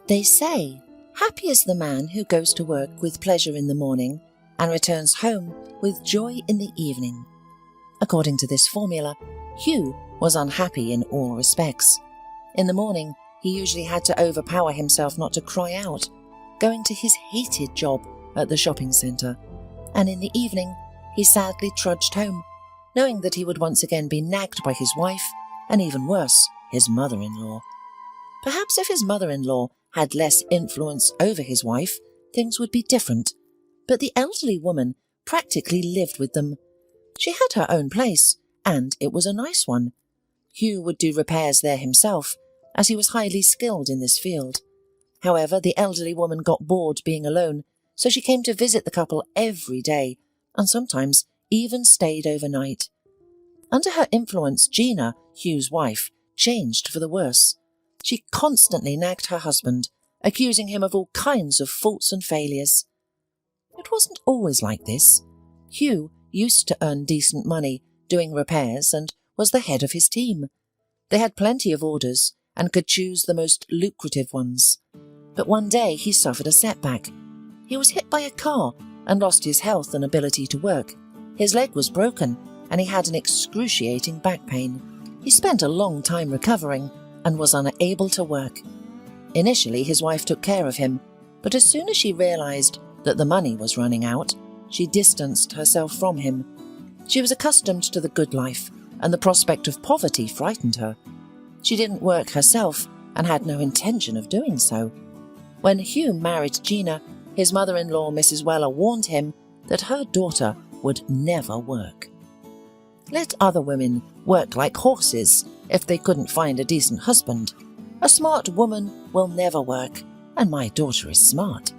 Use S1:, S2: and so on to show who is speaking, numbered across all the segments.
S1: They say, happy is the man who goes to work with pleasure in the morning and returns home with joy in the evening. According to this formula, Hugh was unhappy in all respects. In the morning, he usually had to overpower himself not to cry out, going to his hated job at the shopping centre, and in the evening, he sadly trudged home, knowing that he would once again be nagged by his wife, and even worse, his mother-in-law. Perhaps if his mother-in-law had less influence over his wife, things would be different, but the elderly woman practically lived with them. She had her own place, and it was a nice one. Hugh would do repairs there himself, as he was highly skilled in this field. However, the elderly woman got bored being alone, so she came to visit the couple every day, and sometimes even stayed overnight. Under her influence, Gina, Hugh's wife, changed for the worse. She constantly nagged her husband, accusing him of all kinds of faults and failures. It wasn't always like this. Hugh used to earn decent money doing repairs and was the head of his team. They had plenty of orders and could choose the most lucrative ones. But one day he suffered a setback. He was hit by a car and lost his health and ability to work. His leg was broken and he had an excruciating back pain. He spent a long time recovering and was unable to work. Initially, his wife took care of him, but as soon as she realized that the money was running out, she distanced herself from him. She was accustomed to the good life, and the prospect of poverty frightened her. She didn't work herself and had no intention of doing so. When Hugh married Gina, his mother-in-law, Mrs. Weller, warned him that her daughter would never work. Let other women work like horses if they couldn't find a decent husband. A smart woman will never work, and my daughter is smart.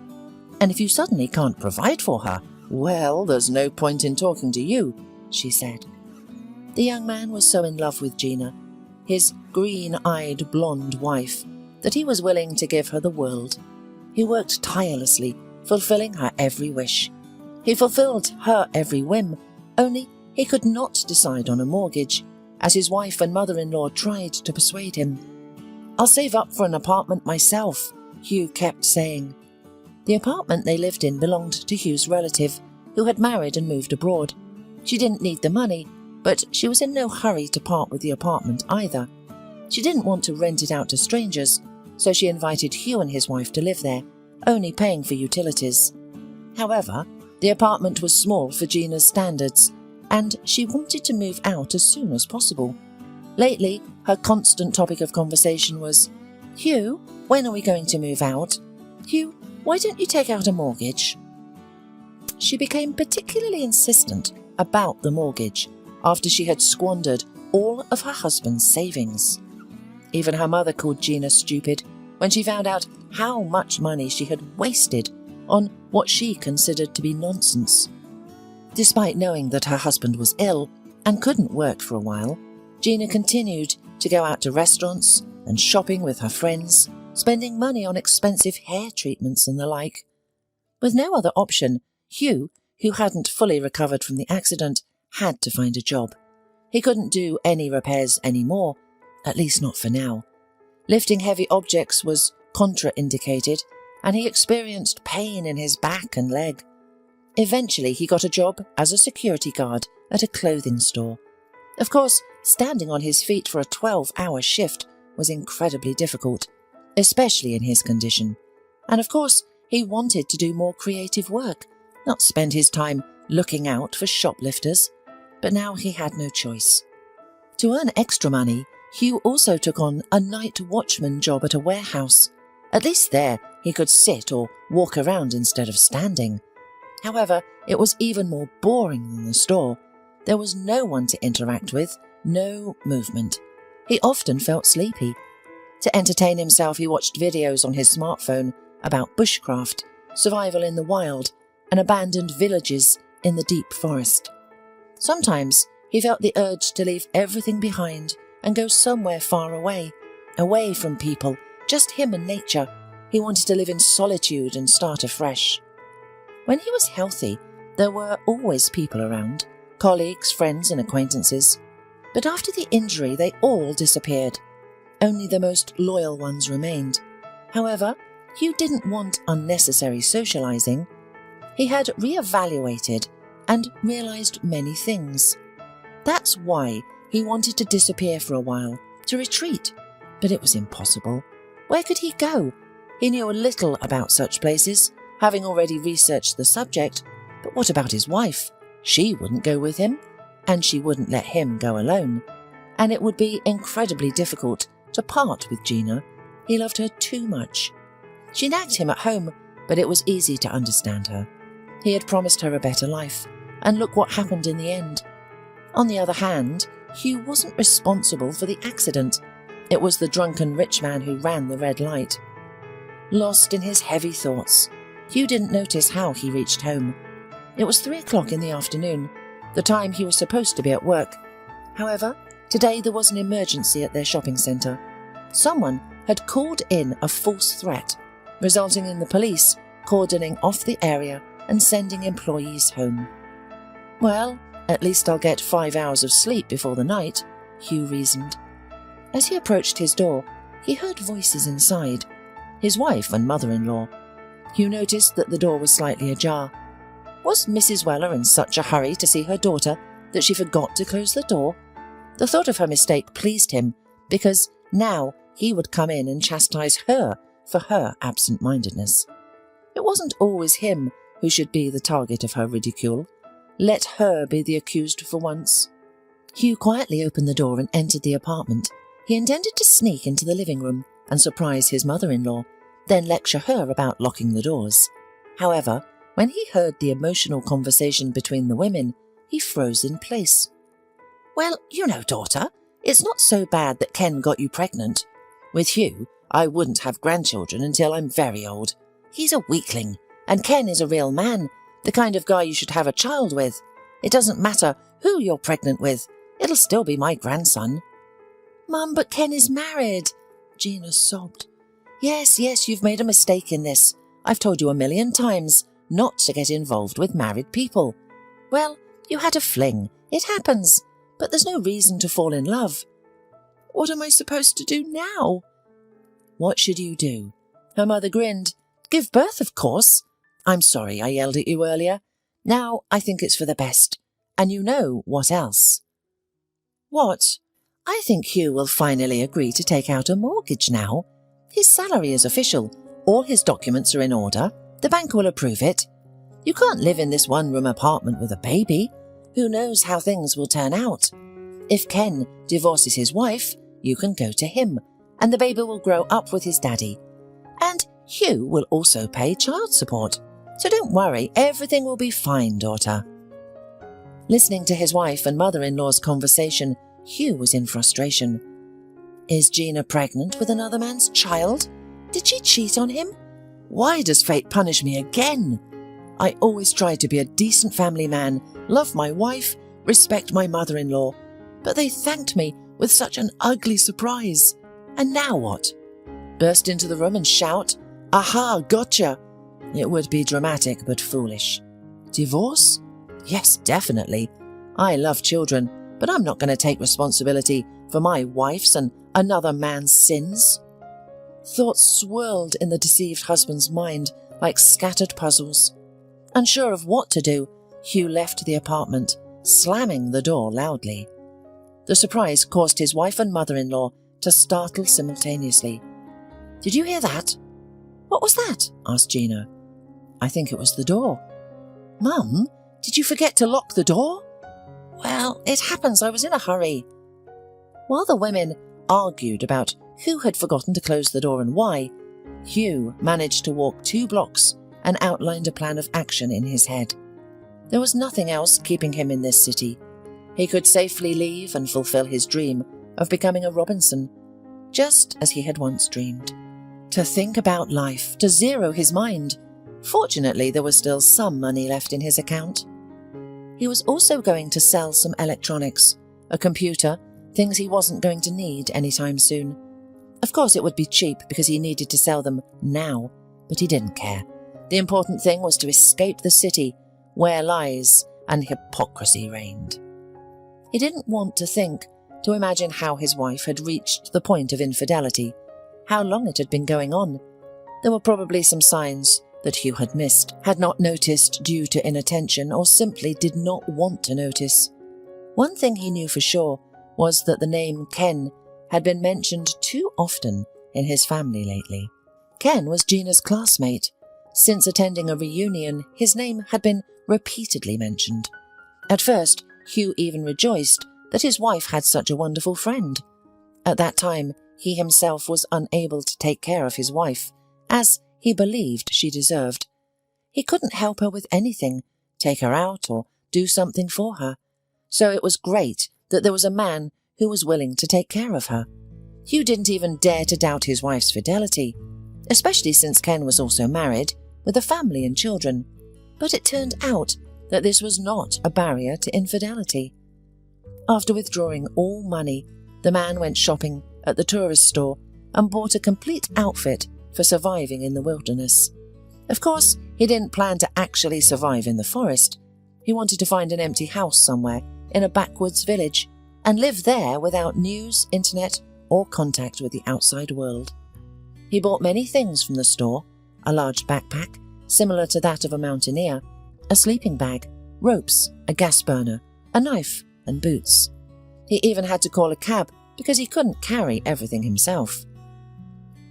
S1: And if you suddenly can't provide for her, well, there's no point in talking to you, she said. The young man was so in love with Gina, his green-eyed blonde wife, that he was willing to give her the world. He worked tirelessly, fulfilling her every wish. He fulfilled her every whim, only he could not decide on a mortgage, as his wife and mother-in-law tried to persuade him. "I'll save up for an apartment myself," Hugh kept saying. The apartment they lived in belonged to Hugh's relative, who had married and moved abroad. She didn't need the money, but she was in no hurry to part with the apartment either. She didn't want to rent it out to strangers, so she invited Hugh and his wife to live there, only paying for utilities. However, the apartment was small for Gina's standards, and she wanted to move out as soon as possible. Lately, her constant topic of conversation was, "Hugh, when are we going to move out? Hugh, why don't you take out a mortgage?" She became particularly insistent about the mortgage after she had squandered all of her husband's savings. Even her mother called Gina stupid when she found out how much money she had wasted on what she considered to be nonsense. Despite knowing that her husband was ill and couldn't work for a while, Gina continued to go out to restaurants and shopping with her friends, spending money on expensive hair treatments and the like. With no other option, Hugh, who hadn't fully recovered from the accident, had to find a job. He couldn't do any repairs anymore, at least not for now. Lifting heavy objects was contraindicated, and he experienced pain in his back and leg. Eventually, he got a job as a security guard at a clothing store. Of course, standing on his feet for a 12-hour shift was incredibly difficult, especially in his condition. And of course, he wanted to do more creative work, not spend his time looking out for shoplifters. But now he had no choice. To earn extra money, Hugh also took on a night watchman job at a warehouse. At least there, he could sit or walk around instead of standing. However, it was even more boring than the store. There was no one to interact with, no movement. He often felt sleepy. To entertain himself, he watched videos on his smartphone about bushcraft, survival in the wild, and abandoned villages in the deep forest. Sometimes he felt the urge to leave everything behind and go somewhere far away, away from people, just him and nature. He wanted to live in solitude and start afresh. When he was healthy, there were always people around, colleagues, friends and acquaintances. But after the injury, they all disappeared. Only the most loyal ones remained. However, Hugh didn't want unnecessary socializing. He had reevaluated and realized many things. That's why he wanted to disappear for a while, to retreat. But it was impossible. Where could he go? He knew a little about such places, having already researched the subject. But what about his wife? She wouldn't go with him, and she wouldn't let him go alone. And it would be incredibly difficult to part with Gina. He loved her too much. She nagged him at home, but it was easy to understand her. He had promised her a better life, and look what happened in the end. On the other hand, Hugh wasn't responsible for the accident. It was the drunken rich man who ran the red light. Lost in his heavy thoughts, Hugh didn't notice how he reached home. It was 3 o'clock in the afternoon, the time he was supposed to be at work. However, today there was an emergency at their shopping centre. Someone had called in a false threat, resulting in the police cordoning off the area and sending employees home. Well, at least I'll get 5 hours of sleep before the night, Hugh reasoned. As he approached his door, he heard voices inside, his wife and mother-in-law. Hugh noticed that the door was slightly ajar. Was Mrs. Weller in such a hurry to see her daughter that she forgot to close the door? The thought of her mistake pleased him, because now he would come in and chastise her for her absent-mindedness. It wasn't always him who should be the target of her ridicule. Let her be the accused for once. Hugh quietly opened the door and entered the apartment. He intended to sneak into the living room and surprise his mother-in-law, then lecture her about locking the doors. However, when he heard the emotional conversation between the women, he froze in place. "Well, you know, daughter, it's not so bad that Ken got you pregnant. With Hugh, I wouldn't have grandchildren until I'm very old. He's a weakling, and Ken is a real man, the kind of guy you should have a child with. It doesn't matter who you're pregnant with, it'll still be my grandson." "Mum, but Ken is married," Gina sobbed. Yes, you've made a mistake in this. I've told you 1,000,000 times not to get involved with married people. Well, you had a fling. It happens. But there's no reason to fall in love." "What am I supposed to do now?" "What should you do?" Her mother grinned. "Give birth, of course. I'm sorry I yelled at you earlier. Now I think it's for the best. And you know what else." "What?" "I think Hugh will finally agree to take out a mortgage now. His salary is official. All his documents are in order. The bank will approve it. You can't live in this one-room apartment with a baby. Who knows how things will turn out? If Ken divorces his wife, you can go to him, and the baby will grow up with his daddy. And Hugh will also pay child support. So don't worry, everything will be fine, daughter." Listening to his wife and mother-in-law's conversation, Hugh was in frustration. Is Gina pregnant with another man's child? Did she cheat on him? Why does fate punish me again? I always tried to be a decent family man, love my wife, respect my mother-in-law, but they thanked me with such an ugly surprise. And now what? Burst into the room and shout, "Aha, gotcha!" It would be dramatic but foolish. Divorce? Yes, definitely. I love children, but I'm not going to take responsibility for my wife's and another man's sins. Thoughts swirled in the deceived husband's mind like scattered puzzles. Unsure of what to do, Hugh left the apartment, slamming the door loudly. The surprise caused his wife and mother-in-law to startle simultaneously. "Did you hear that?" "What was that?" asked Gina. "I think it was the door." "Mum, did you forget to lock the door?" "Well, it happens. I was in a hurry." While the women argued about who had forgotten to close the door and why, Hugh managed to walk 2 blocks and outlined a plan of action in his head. There was nothing else keeping him in this city. He could safely leave and fulfill his dream of becoming a Robinson, just as he had once dreamed. To think about life, to zero his mind. Fortunately, there was still some money left in his account. He was also going to sell some electronics, a computer, things he wasn't going to need anytime soon. Of course, it would be cheap because he needed to sell them now, but he didn't care. The important thing was to escape the city, where lies and hypocrisy reigned. He didn't want to think, to imagine how his wife had reached the point of infidelity, how long it had been going on. There were probably some signs that Hugh had missed, had not noticed due to inattention, or simply did not want to notice. One thing he knew for sure was that the name Ken had been mentioned too often in his family lately. Ken was Gina's classmate. Since attending a reunion, his name had been repeatedly mentioned. At first, Hugh even rejoiced that his wife had such a wonderful friend. At that time, he himself was unable to take care of his wife, as he believed she deserved. He couldn't help her with anything, take her out or do something for her. So it was great that there was a man who was willing to take care of her. Hugh didn't even dare to doubt his wife's fidelity, especially since Ken was also married, with a family and children. But it turned out that this was not a barrier to infidelity. After withdrawing all money, the man went shopping at the tourist store and bought a complete outfit for surviving in the wilderness. Of course, he didn't plan to actually survive in the forest. He wanted to find an empty house somewhere in a backwoods village and live there without news, internet, or contact with the outside world. He bought many things from the store: a large backpack, similar to that of a mountaineer, a sleeping bag, ropes, a gas burner, a knife, and boots. He even had to call a cab because he couldn't carry everything himself.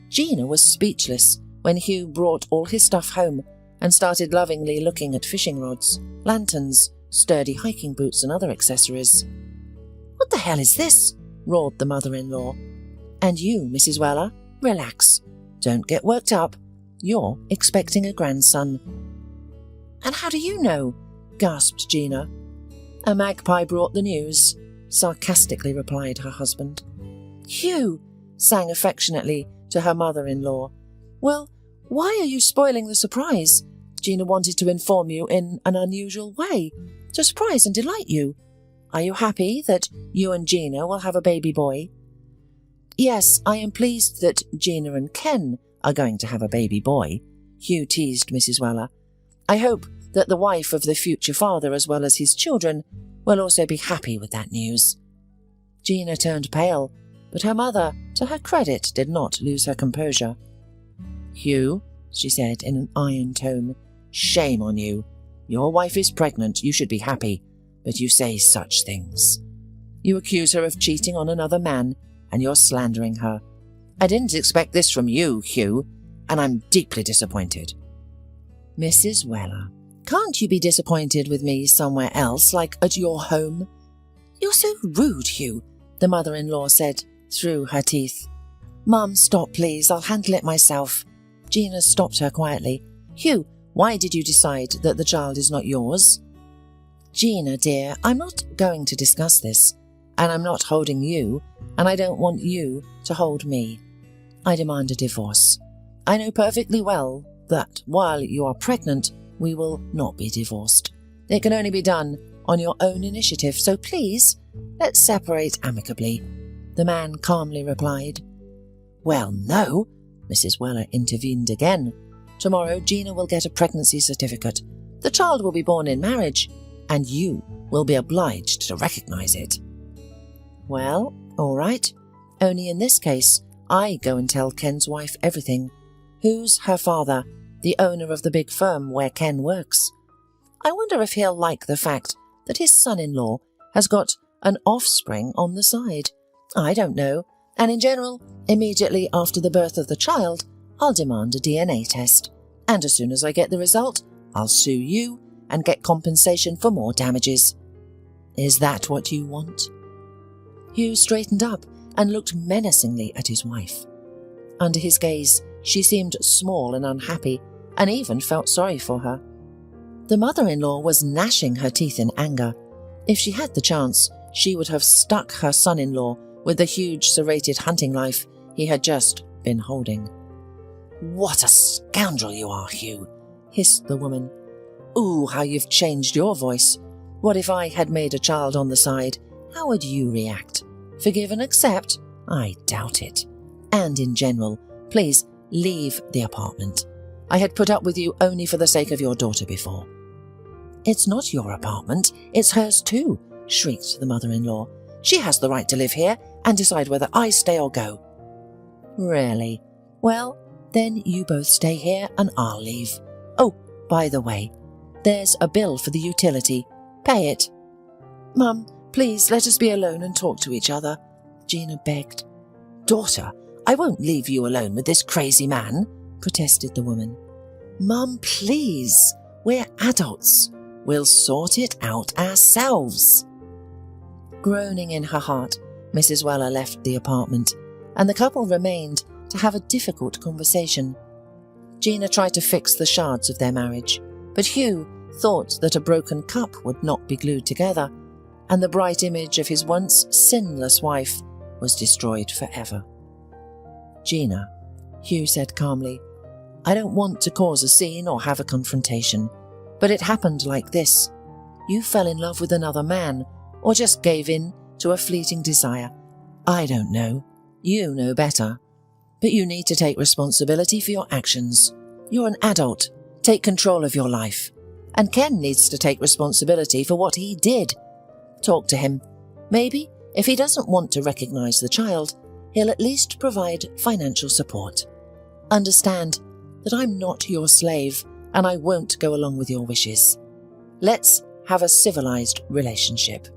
S1: Gina was speechless when Hugh brought all his stuff home and started lovingly looking at fishing rods, lanterns, sturdy hiking boots, and other accessories. "What the hell is this?" roared the mother-in-law. "And you, Mrs. Weller, relax. Don't get worked up. You're expecting a grandson." "And how do you know?" gasped Gina. "A magpie brought the news," sarcastically replied her husband. "Hugh," sang affectionately to her mother-in-law. "Well, why are you spoiling the surprise? Gina wanted to inform you in an unusual way, to surprise and delight you. Are you happy that you and Gina will have a baby boy?" "Yes, I am pleased that Gina and Ken are going to have a baby boy," Hugh teased Mrs. Weller. "I hope that the wife of the future father, as well as his children, will also be happy with that news." Gina turned pale, but her mother, to her credit, did not lose her composure. "Hugh," she said in an iron tone, "shame on you. Your wife is pregnant, you should be happy, but you say such things. You accuse her of cheating on another man, and you're slandering her. I didn't expect this from you, Hugh, and I'm deeply disappointed." "Mrs. Weller, can't you be disappointed with me somewhere else, like at your home?" "You're so rude, Hugh," the mother-in-law said through her teeth. "Mum, stop please, I'll handle it myself." Gina stopped her quietly. "Hugh, why did you decide that the child is not yours?" "Gina, dear, I'm not going to discuss this, and I'm not holding you, and I don't want you to hold me. I demand a divorce. I know perfectly well that while you are pregnant, we will not be divorced. It can only be done on your own initiative, so please, let's separate amicably," the man calmly replied. "Well, no," Mrs. Weller intervened again. "Tomorrow Gina will get a pregnancy certificate. The child will be born in marriage, and you will be obliged to recognize it." "Well, all right. Only in this case, I go and tell Ken's wife everything. Who's her father, the owner of the big firm where Ken works? I wonder if he'll like the fact that his son-in-law has got an offspring on the side. I don't know. And in general, immediately after the birth of the child, I'll demand a DNA test. And as soon as I get the result, I'll sue you and get compensation for more damages. Is that what you want?" Hugh straightened up and looked menacingly at his wife. Under his gaze, she seemed small and unhappy, and even felt sorry for her. The mother-in-law was gnashing her teeth in anger. If she had the chance, she would have stuck her son-in-law with the huge serrated hunting knife he had just been holding. "What a scoundrel you are, Hugh," hissed the woman. "Ooh, how you've changed your voice. What if I had made a child on the side? How would you react? Forgive and accept? I doubt it. And in general, please leave the apartment. I had put up with you only for the sake of your daughter before." "It's not your apartment, it's hers too," shrieked the mother-in-law. "She has the right to live here and decide whether I stay or go." "Really? Well, Then you both stay here and I'll leave. Oh, by the way, there's a bill for the utility. Pay it." "Mum, please let us be alone and talk to each other," Gina begged. "Daughter, I won't leave you alone with this crazy man," protested the woman. "Mum, please, we're adults. We'll sort it out ourselves." Groaning in her heart, Mrs. Weller left the apartment, and the couple remained to have a difficult conversation. Gina tried to fix the shards of their marriage, but Hugh thought that a broken cup would not be glued together, and the bright image of his once sinless wife was destroyed forever. "Gina," Hugh said calmly, "I don't want to cause a scene or have a confrontation, but it happened like this. You fell in love with another man, or just gave in to a fleeting desire. I don't know. You know better. But you need to take responsibility for your actions. You're an adult. Take control of your life. And Ken needs to take responsibility for what he did. Talk to him. Maybe, if he doesn't want to recognize the child, he'll at least provide financial support. Understand that I'm not your slave, and I won't go along with your wishes. Let's have a civilized relationship."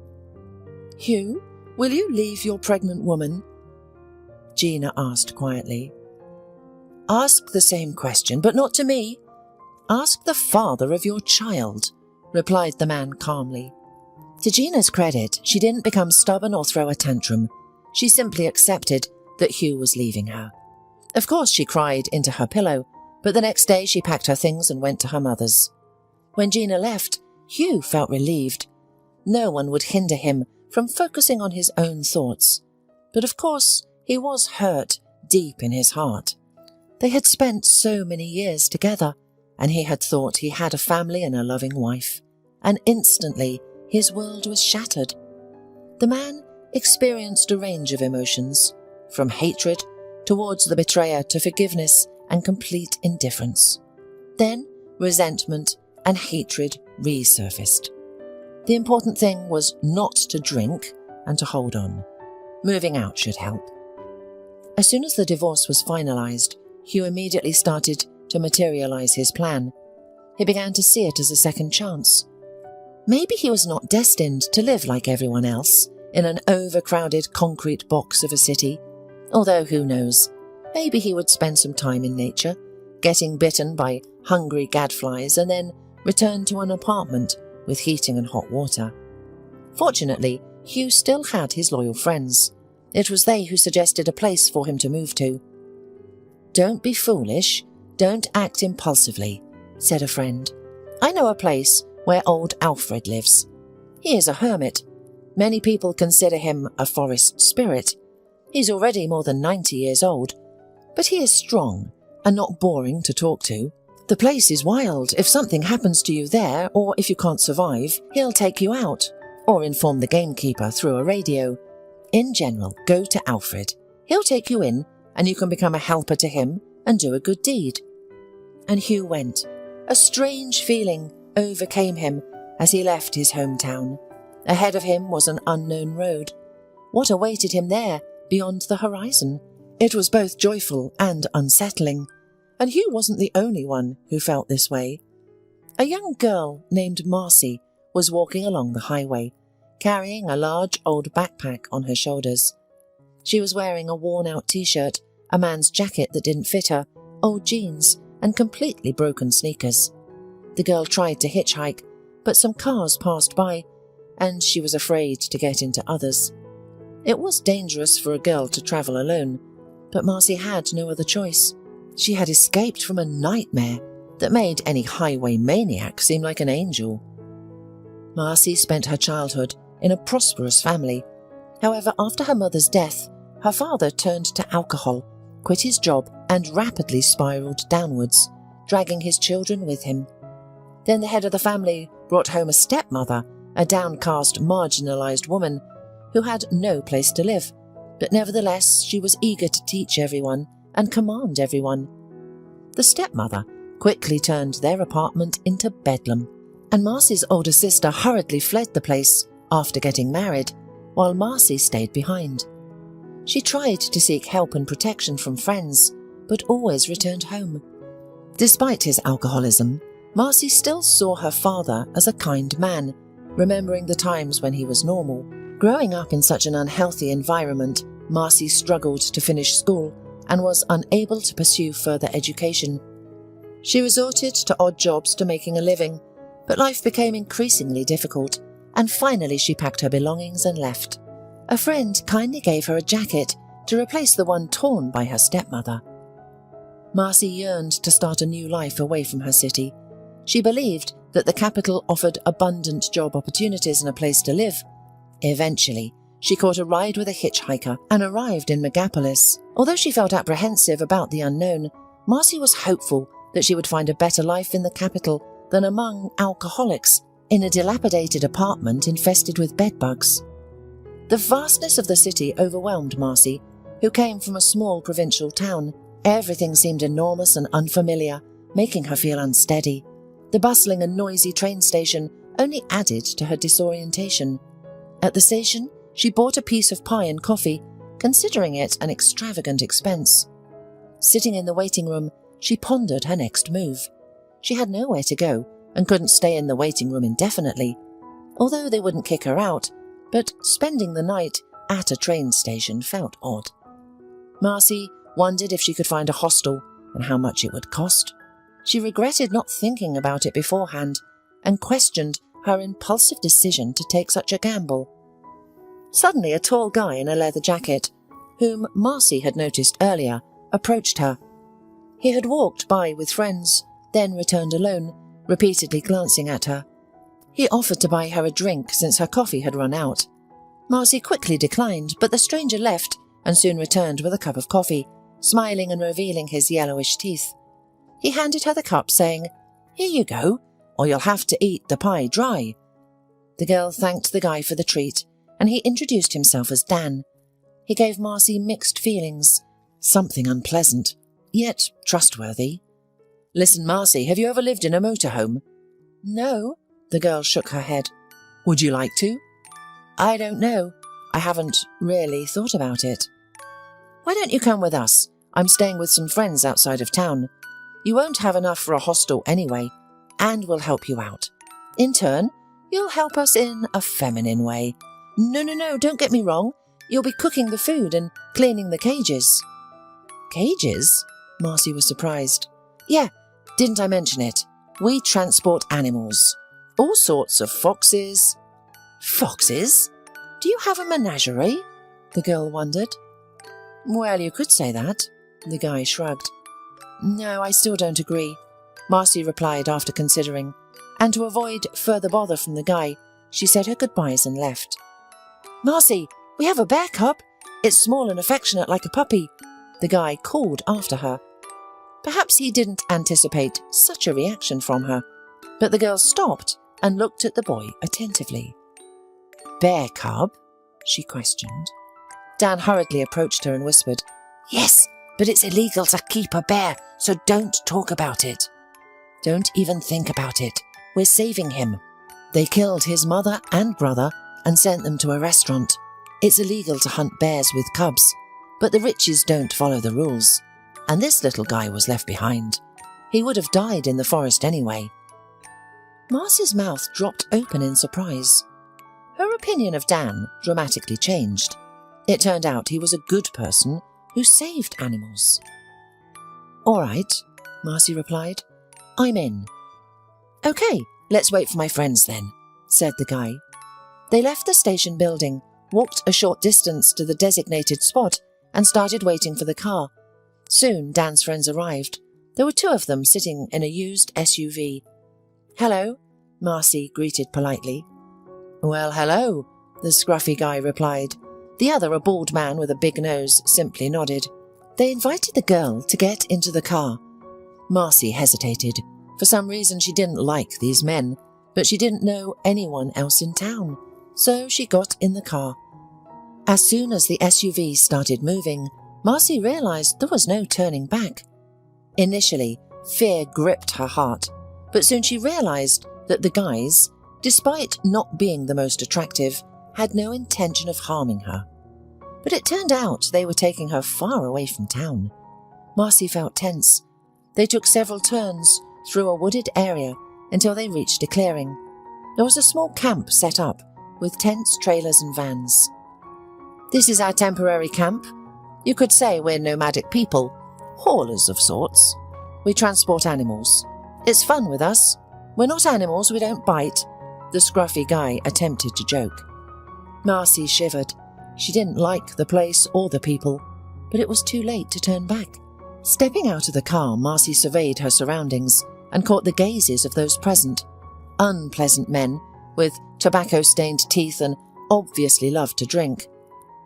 S1: "Hugh, will you leave your pregnant woman?" Gina asked quietly. "Ask the same question, but not to me. Ask the father of your child," replied the man calmly. To Gina's credit, she didn't become stubborn or throw a tantrum. She simply accepted that Hugh was leaving her. Of course, she cried into her pillow, but the next day she packed her things and went to her mother's. When Gina left, Hugh felt relieved. No one would hinder him from focusing on his own thoughts. But of course, he was hurt deep in his heart. They had spent so many years together, and he had thought he had a family and a loving wife, and instantly his world was shattered. The man experienced a range of emotions, from hatred towards the betrayer to forgiveness and complete indifference. Then resentment and hatred resurfaced. The important thing was not to drink and to hold on. Moving out should help. As soon as the divorce was finalized, Hugh immediately started to materialize his plan. He began to see it as a second chance. Maybe he was not destined to live like everyone else, in an overcrowded concrete box of a city. Although who knows, maybe he would spend some time in nature, getting bitten by hungry gadflies, and then return to an apartment with heating and hot water. Fortunately, Hugh still had his loyal friends. It was they who suggested a place for him to move to. "Don't be foolish, don't act impulsively," said a friend. "I know a place where old Alfred lives. He is a hermit. Many people consider him a forest spirit. He's already more than 90 years old, but he is strong and not boring to talk to. The place is wild. If something happens to you there, or if you can't survive, he'll take you out, or inform the gamekeeper through a radio. In general, go to Alfred. He'll take you in, and you can become a helper to him and do a good deed." And Hugh went. A strange feeling overcame him as he left his hometown. Ahead of him was an unknown road. What awaited him there, beyond the horizon? It was both joyful and unsettling, and Hugh wasn't the only one who felt this way. A young girl named Marcy was walking along the highway, carrying a large old backpack on her shoulders. She was wearing a worn-out t-shirt, a man's jacket that didn't fit her, old jeans, and completely broken sneakers. The girl tried to hitchhike, but some cars passed by, and she was afraid to get into others. It was dangerous for a girl to travel alone, but Marcy had no other choice. She had escaped from a nightmare that made any highway maniac seem like an angel. Marcy spent her childhood in a prosperous family. However, after her mother's death, her father turned to alcohol, quit his job, and rapidly spiraled downwards, dragging his children with him. Then the head of the family brought home a stepmother, a downcast, marginalized woman who had no place to live, but nevertheless she was eager to teach everyone and command everyone. The stepmother quickly turned their apartment into bedlam, and Marcy's older sister hurriedly fled the place after getting married, while Marcy stayed behind. She tried to seek help and protection from friends, but always returned home. Despite his alcoholism, Marcy still saw her father as a kind man, remembering the times when he was normal. Growing up in such an unhealthy environment, Marcy struggled to finish school and was unable to pursue further education. She resorted to odd jobs to making a living, but life became increasingly difficult, and finally she packed her belongings and left. A friend kindly gave her a jacket to replace the one torn by her stepmother. Marcy yearned to start a new life away from her city. She believed that the capital offered abundant job opportunities and a place to live. Eventually, she caught a ride with a hitchhiker and arrived in Megapolis. Although she felt apprehensive about the unknown, Marcy was hopeful that she would find a better life in the capital than among alcoholics in a dilapidated apartment infested with bedbugs. The vastness of the city overwhelmed Marcy, who came from a small provincial town. Everything seemed enormous and unfamiliar, making her feel unsteady. The bustling and noisy train station only added to her disorientation. At the station, she bought a piece of pie and coffee, considering it an extravagant expense. Sitting in the waiting room, she pondered her next move. She had nowhere to go and couldn't stay in the waiting room indefinitely, although they wouldn't kick her out, but spending the night at a train station felt odd. Marcy wondered if she could find a hostel and how much it would cost. She regretted not thinking about it beforehand and questioned her impulsive decision to take such a gamble. Suddenly, a tall guy in a leather jacket, whom Marcy had noticed earlier, approached her. He had walked by with friends, then returned alone, repeatedly glancing at her. He offered to buy her a drink since her coffee had run out. Marcy quickly declined, but the stranger left and soon returned with a cup of coffee, smiling and revealing his yellowish teeth. He handed her the cup, saying, "Here you go, or you'll have to eat the pie dry." The girl thanked the guy for the treat, and he introduced himself as Dan. He gave Marcy mixed feelings, something unpleasant, yet trustworthy. "Listen, Marcy, have you ever lived in a motorhome?" "No," the girl shook her head. "Would you like to?" "I don't know. I haven't really thought about it." "Why don't you come with us? I'm staying with some friends outside of town. You won't have enough for a hostel anyway, and we'll help you out. In turn, you'll help us in a feminine way. No, don't get me wrong. You'll be cooking the food and cleaning the cages." "Cages?" Marcy was surprised. "Yeah, didn't I mention it? We transport animals. All sorts of foxes." "Foxes? Do you have a menagerie?" the girl wondered. "Well, you could say that," the guy shrugged. "No, I still don't agree," Marcy replied after considering, and to avoid further bother from the guy, she said her goodbyes and left. "Marcy, we have a bear cub. It's small and affectionate like a puppy," the guy called after her. Perhaps he didn't anticipate such a reaction from her, but the girl stopped and looked at the boy attentively. "Bear cub?" she questioned. Dan hurriedly approached her and whispered, "Yes, but it's illegal to keep a bear, so don't talk about it." "Don't even think about it. We're saving him. They killed his mother and brother and sent them to a restaurant. It's illegal to hunt bears with cubs, but the riches don't follow the rules. And this little guy was left behind. He would have died in the forest anyway." Marcy's mouth dropped open in surprise. Her opinion of Dan dramatically changed. It turned out he was a good person who saved animals. "All right," Marcy replied. "I'm in." "Okay, let's wait for my friends then," said the guy. They left the station building, walked a short distance to the designated spot, and started waiting for the car. Soon Dan's friends arrived. There were two of them sitting in a used SUV. "Hello," Marcy greeted politely. "Well, hello," the scruffy guy replied. The other, a bald man with a big nose, simply nodded. They invited the girl to get into the car. Marcy hesitated. For some reason she didn't like these men, but she didn't know anyone else in town, so she got in the car. As soon as the SUV started moving, Marcy realized there was no turning back. Initially, fear gripped her heart, but soon she realized that the guys, despite not being the most attractive, had no intention of harming her. But it turned out they were taking her far away from town. Marcy felt tense. They took several turns through a wooded area until they reached a clearing. There was a small camp set up with tents, trailers and vans. "This is our temporary camp. You could say we're nomadic people, haulers of sorts. We transport animals. It's fun with us. We're not animals, we don't bite," the scruffy guy attempted to joke. Marcy shivered. She didn't like the place or the people, but it was too late to turn back. Stepping out of the car, Marcy surveyed her surroundings and caught the gazes of those present. Unpleasant men with tobacco-stained teeth and obviously loved to drink.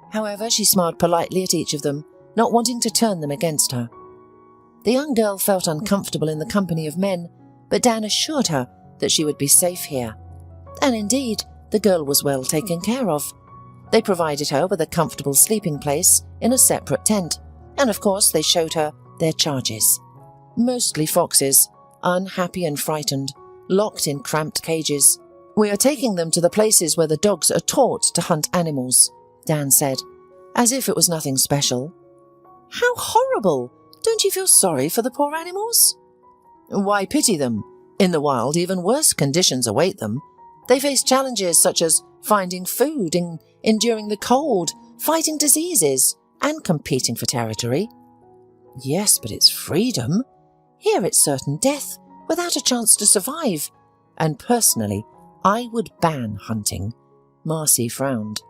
S1: However, she smiled politely at each of them, not wanting to turn them against her. The young girl felt uncomfortable in the company of men, but Dan assured her that she would be safe here. And indeed, the girl was well taken care of. They provided her with a comfortable sleeping place in a separate tent, and of course they showed her their charges. Mostly foxes, unhappy and frightened, locked in cramped cages. "We are taking them to the places where the dogs are taught to hunt animals," Dan said, as if it was nothing special. "How horrible! Don't you feel sorry for the poor animals?" "Why pity them? In the wild, even worse conditions await them. They face challenges such as finding food, enduring the cold, fighting diseases, and competing for territory." "Yes, but it's freedom. Here it's certain death, without a chance to survive. And personally, I would ban hunting." Marcy frowned.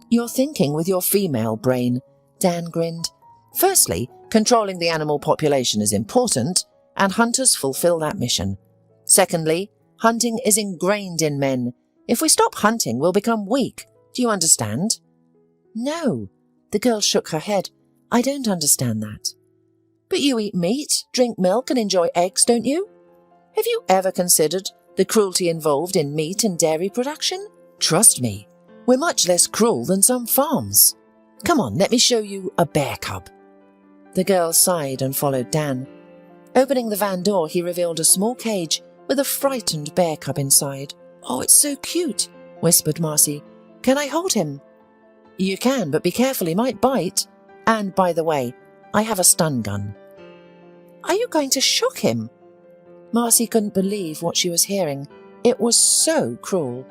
S1: "You're thinking with your female brain," Dan grinned. "Firstly, controlling the animal population is important, and hunters fulfill that mission. Secondly, hunting is ingrained in men. If we stop hunting, we'll become weak. Do you understand?" "No." The girl shook her head. "I don't understand that." "But you eat meat, drink milk and enjoy eggs, don't you? Have you ever considered the cruelty involved in meat and dairy production? Trust me, we're much less cruel than some farms. Come on, let me show you a bear cub." The girl sighed and followed Dan. Opening the van door, he revealed a small cage with a frightened bear cub inside. "Oh, it's so cute," whispered Marcy. "Can I hold him?" "You can, but be careful, he might bite. And by the way, I have a stun gun." "Are you going to shock him?" Marcy couldn't believe what she was hearing. It was so cruel.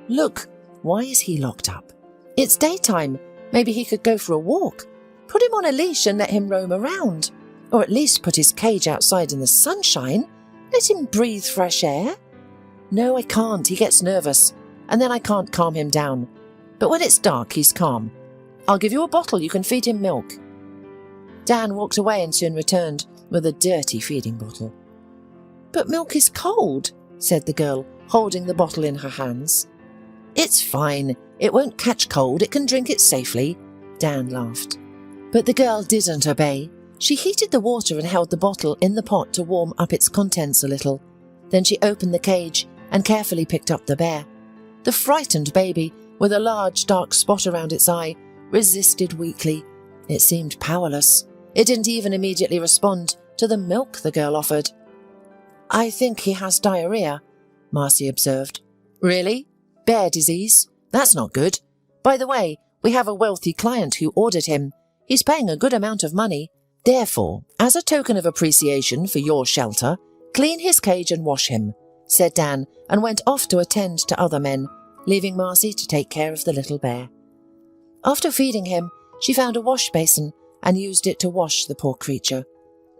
S1: "Look, why is he locked up? It's daytime. Maybe he could go for a walk. Put him on a leash and let him roam around. Or at least put his cage outside in the sunshine. Let him breathe fresh air." "No, I can't. He gets nervous. And then I can't calm him down. But when it's dark, he's calm. I'll give you a bottle. You can feed him milk." Dan walked away and soon returned with a dirty feeding bottle. "But milk is cold," said the girl, holding the bottle in her hands. "It's fine. It won't catch cold. It can drink it safely," Dan laughed. But the girl didn't obey. She heated the water and held the bottle in the pot to warm up its contents a little. Then she opened the cage and carefully picked up the bear. The frightened baby, with a large dark spot around its eye, resisted weakly. It seemed powerless. It didn't even immediately respond to the milk the girl offered. "I think he has diarrhea," Marcy observed. "Really? Bear disease? That's not good. By the way, we have a wealthy client who ordered him. He's paying a good amount of money. Therefore, as a token of appreciation for your shelter, clean his cage and wash him," said Dan, and went off to attend to other men, leaving Marcy to take care of the little bear. After feeding him, she found a wash basin and used it to wash the poor creature.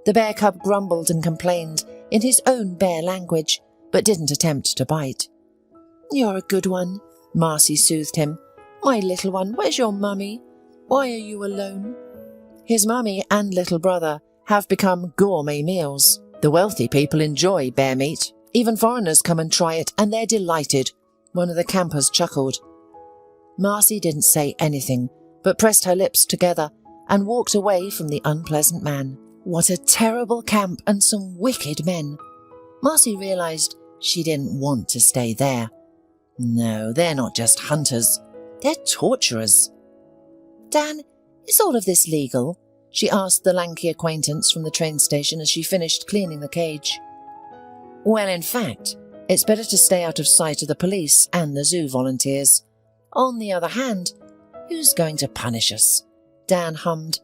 S1: The bear cub grumbled and complained in his own bear language, but didn't attempt to bite. "You're a good one," Marcy soothed him. "My little one, where's your mummy? Why are you alone?" His mummy and little brother have become gourmet meals. The wealthy people enjoy bear meat. Even foreigners come and try it, and they're delighted, one of the campers chuckled. Marcy didn't say anything, but pressed her lips together and walked away from the unpleasant man. What a terrible camp and some wicked men. Marcy realized she didn't want to stay there. No, they're not just hunters. They're torturers. "Dan, is all of this legal?" she asked the lanky acquaintance from the train station as she finished cleaning the cage. "Well, in fact, it's better to stay out of sight of the police and the zoo volunteers. On the other hand, who's going to punish us?" Dan hummed.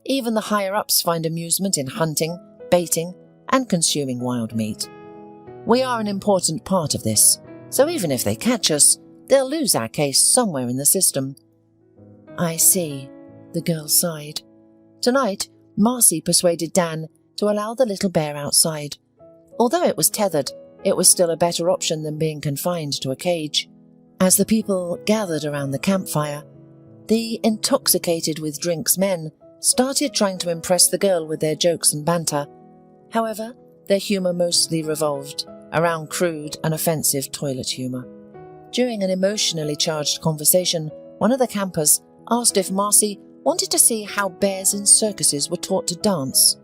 S1: Even the higher-ups find amusement in hunting, baiting, and consuming wild meat. We are an important part of this, so even if they catch us, they'll lose our case somewhere in the system." "I see," the girl sighed. Tonight, Marcy persuaded Dan to allow the little bear outside. Although it was tethered, it was still a better option than being confined to a cage. As the people gathered around the campfire, the intoxicated with drinks men started trying to impress the girl with their jokes and banter. However, their humour mostly revolved around crude and offensive toilet humour. During an emotionally charged conversation, one of the campers asked if Marcy wanted to see how bears in circuses were taught to dance.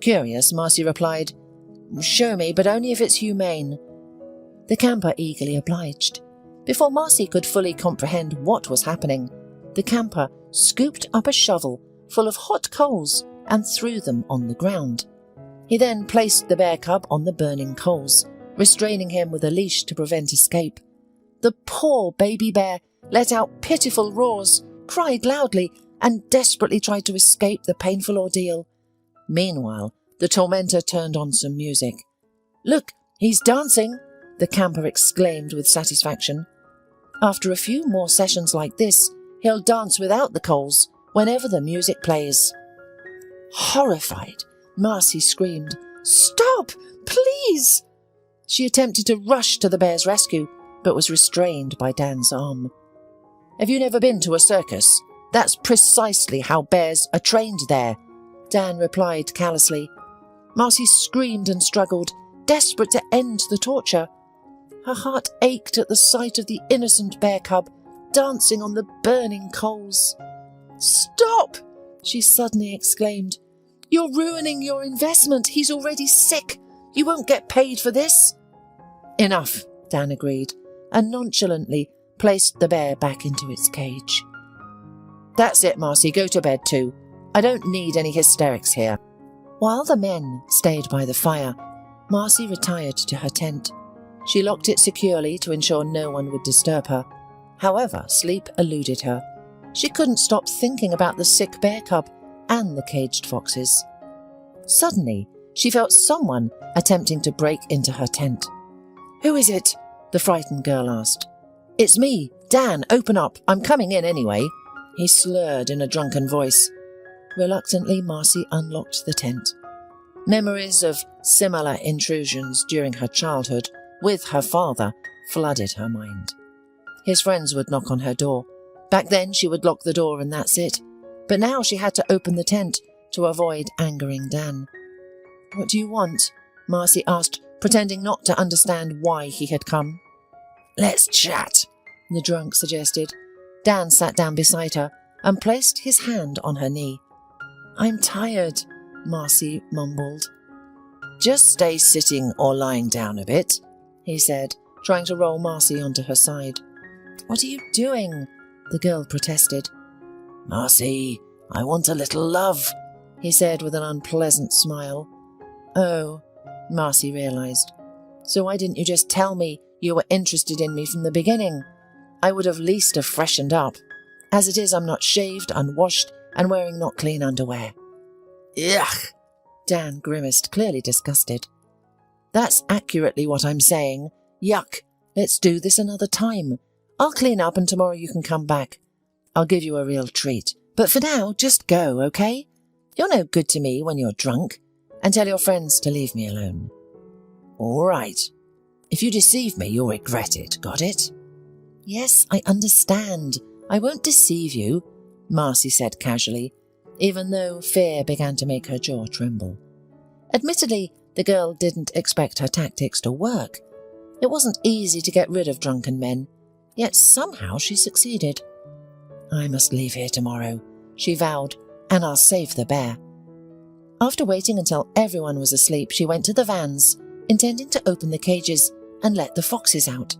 S1: Curious, Marcy replied, "Show me, but only if it's humane." The camper eagerly obliged. Before Marcy could fully comprehend what was happening, the camper scooped up a shovel full of hot coals and threw them on the ground. He then placed the bear cub on the burning coals, restraining him with a leash to prevent escape. The poor baby bear let out pitiful roars, cried loudly, and desperately tried to escape the painful ordeal. Meanwhile, the tormentor turned on some music. "Look, he's dancing!" the camper exclaimed with satisfaction. After a few more sessions like this, he'll dance without the coals whenever the music plays. Horrified, Marcy screamed, "Stop! Please!" She attempted to rush to the bear's rescue, but was restrained by Dan's arm. "Have you never been to a circus? That's precisely how bears are trained there," Dan replied callously. Marcy screamed and struggled, desperate to end the torture. Her heart ached at the sight of the innocent bear cub dancing on the burning coals. "Stop!" she suddenly exclaimed. "You're ruining your investment. He's already sick. You won't get paid for this." "Enough," Dan agreed, and nonchalantly placed the bear back into its cage. "That's it, Marcy, go to bed too. I don't need any hysterics here." While the men stayed by the fire, Marcy retired to her tent. She locked it securely to ensure no one would disturb her. However, sleep eluded her. She couldn't stop thinking about the sick bear cub and the caged foxes. Suddenly, she felt someone attempting to break into her tent. "Who is it?" the frightened girl asked. "It's me, Dan, open up. I'm coming in anyway," he slurred in a drunken voice. Reluctantly, Marcy unlocked the tent. Memories of similar intrusions during her childhood with her father flooded her mind. His friends would knock on her door. Back then she would lock the door and that's it. But now she had to open the tent to avoid angering Dan. "What do you want?" Marcy asked, pretending not to understand why he had come. "Let's chat," the drunk suggested. Dan sat down beside her and placed his hand on her knee. "I'm tired," Marcy mumbled. "Just stay sitting or lying down a bit," he said, trying to roll Marcy onto her side. "What are you doing?" the girl protested. "Marcy, I want a little love," he said with an unpleasant smile. "Oh," Marcy realized. "So why didn't you just tell me you were interested in me from the beginning? I would have at least have freshened up. As it is, I'm not shaved, unwashed, and wearing not clean underwear." "Yuck!" Dan grimaced, clearly disgusted. "That's accurately what I'm saying. Yuck. Let's do this another time. I'll clean up and tomorrow you can come back. I'll give you a real treat. But for now, just go, okay? You're no good to me when you're drunk. And tell your friends to leave me alone." "All right. If you deceive me, you'll regret it. Got it?" "Yes, I understand. I won't deceive you," Marcy said casually, even though fear began to make her jaw tremble. Admittedly, the girl didn't expect her tactics to work. It wasn't easy to get rid of drunken men, yet somehow she succeeded. "I must leave here tomorrow," she vowed, "and I'll save the bear." After waiting until everyone was asleep, she went to the vans, intending to open the cages and let the foxes out.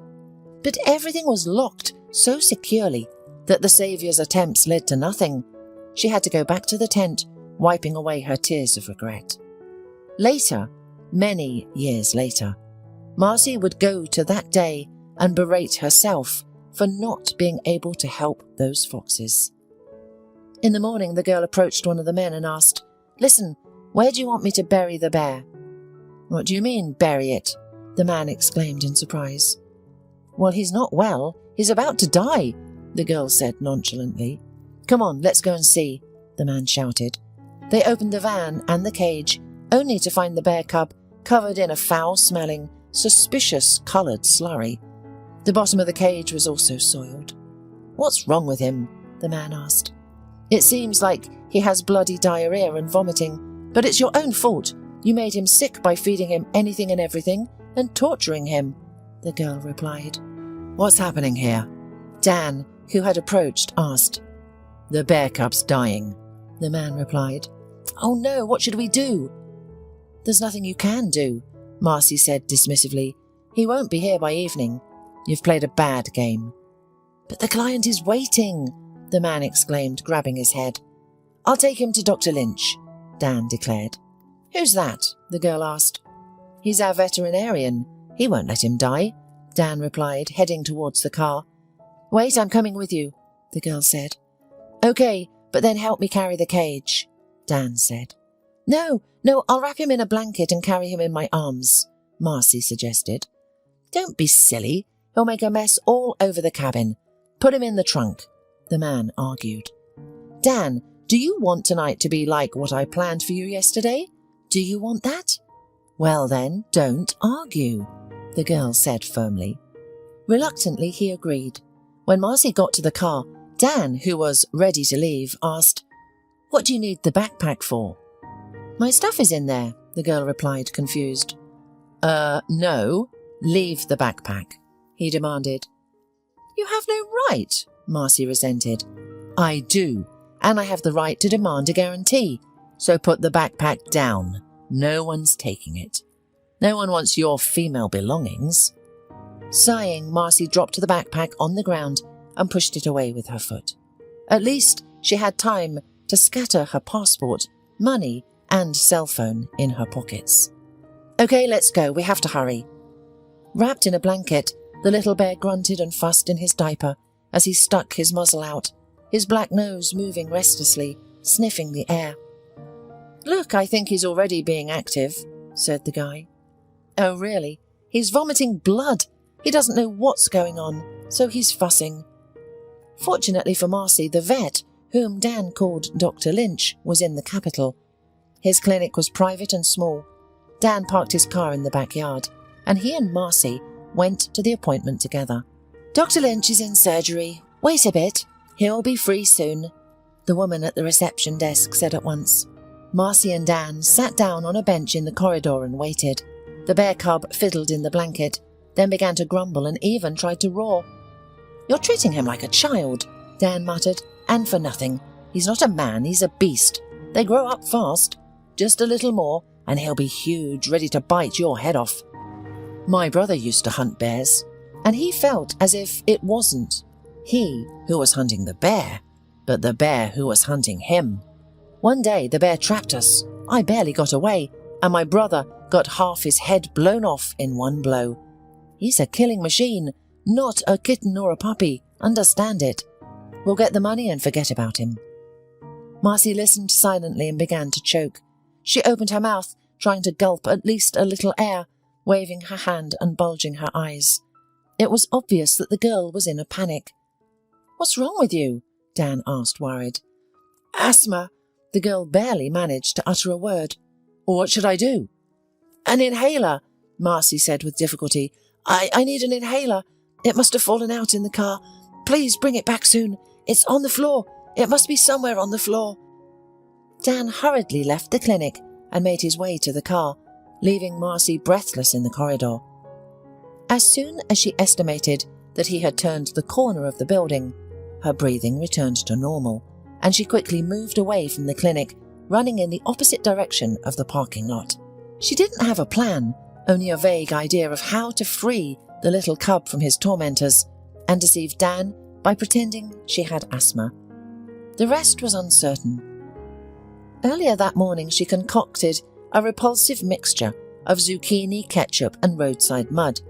S1: But everything was locked so securely that the saviour's attempts led to nothing. She had to go back to the tent, wiping away her tears of regret. Later, many years later, Marcy would go to that day and berate herself for not being able to help those foxes. In the morning, the girl approached one of the men and asked, "Listen, where do you want me to bury the bear?" "What do you mean, bury it?" the man exclaimed in surprise. "Well, he's not well. He's about to die," the girl said nonchalantly. "Come on, let's go and see," the man shouted. They opened the van and the cage, only to find the bear cub covered in a foul-smelling, suspicious coloured slurry. The bottom of the cage was also soiled. "What's wrong with him?" the man asked. "It seems like he has bloody diarrhea and vomiting, but it's your own fault. You made him sick by feeding him anything and everything and torturing him," the girl replied. "What's happening here?" Dan, who had approached, asked. "The bear cub's dying," the man replied. "Oh no, what should we do?" "There's nothing you can do," Marcy said dismissively. "He won't be here by evening. You've played a bad game." "But the client is waiting," the man exclaimed, grabbing his head. "I'll take him to Dr. Lynch," Dan declared. "Who's that?" the girl asked. "He's our veterinarian. He won't let him die," Dan replied, heading towards the car. "Wait, I'm coming with you," the girl said. "Okay, but then help me carry the cage," Dan said. No, I'll wrap him in a blanket and carry him in my arms," Marcy suggested. "Don't be silly. He'll make a mess all over the cabin. Put him in the trunk," the man argued. "Dan, do you want tonight to be like what I planned for you yesterday? Do you want that?" "Well then, don't argue," the girl said firmly. Reluctantly, he agreed. When Marcy got to the car, Dan, who was ready to leave, asked, "What do you need the backpack for?" "My stuff is in there," the girl replied, confused. No, leave the backpack," he demanded. "You have no right," Marcy resented. "I do, and I have the right to demand a guarantee. So put the backpack down. No one's taking it. No one wants your female belongings." Sighing, Marcy dropped the backpack on the ground and pushed it away with her foot. At least she had time to scatter her passport, money, and cell phone in her pockets. "Okay, let's go. We have to hurry." Wrapped in a blanket, the little bear grunted and fussed in his diaper as he stuck his muzzle out, his black nose moving restlessly, sniffing the air. "Look, I think he's already being active," said the guy. "Oh, really? He's vomiting blood. He doesn't know what's going on, so he's fussing." Fortunately for Marcy, the vet, whom Dan called Dr. Lynch, was in the capital. His clinic was private and small. Dan parked his car in the backyard, and he and Marcy went to the appointment together. "Dr. Lynch is in surgery. Wait a bit. He'll be free soon," the woman at the reception desk said at once. Marcy and Dan sat down on a bench in the corridor and waited. The bear cub fiddled in the blanket, then began to grumble and even tried to roar. "You're treating him like a child," Dan muttered, "and for nothing. He's not a man, he's a beast. They grow up fast. Just a little more, and he'll be huge, ready to bite your head off. My brother used to hunt bears, and he felt as if it wasn't he who was hunting the bear, but the bear who was hunting him. One day the bear trapped us. I barely got away, and my brother got half his head blown off in one blow. He's a killing machine, not a kitten or a puppy. Understand it. We'll get the money and forget about him." Marcy listened silently and began to choke. She opened her mouth, trying to gulp at least a little air, waving her hand and bulging her eyes. It was obvious that the girl was in a panic. "What's wrong with you?" Dan asked, worried. "Asthma." The girl barely managed to utter a word. "What should I do?" "An inhaler," Marcy said with difficulty. I need an inhaler. It must have fallen out in the car. Please bring it back soon. It's on the floor. It must be somewhere on the floor." Dan hurriedly left the clinic and made his way to the car, leaving Marcy breathless in the corridor. As soon as she estimated that he had turned the corner of the building, her breathing returned to normal, and she quickly moved away from the clinic, running in the opposite direction of the parking lot. She didn't have a plan, only a vague idea of how to free the little cub from his tormentors and deceive Dan by pretending she had asthma. The rest was uncertain. Earlier that morning she concocted a repulsive mixture of zucchini, ketchup and roadside mud.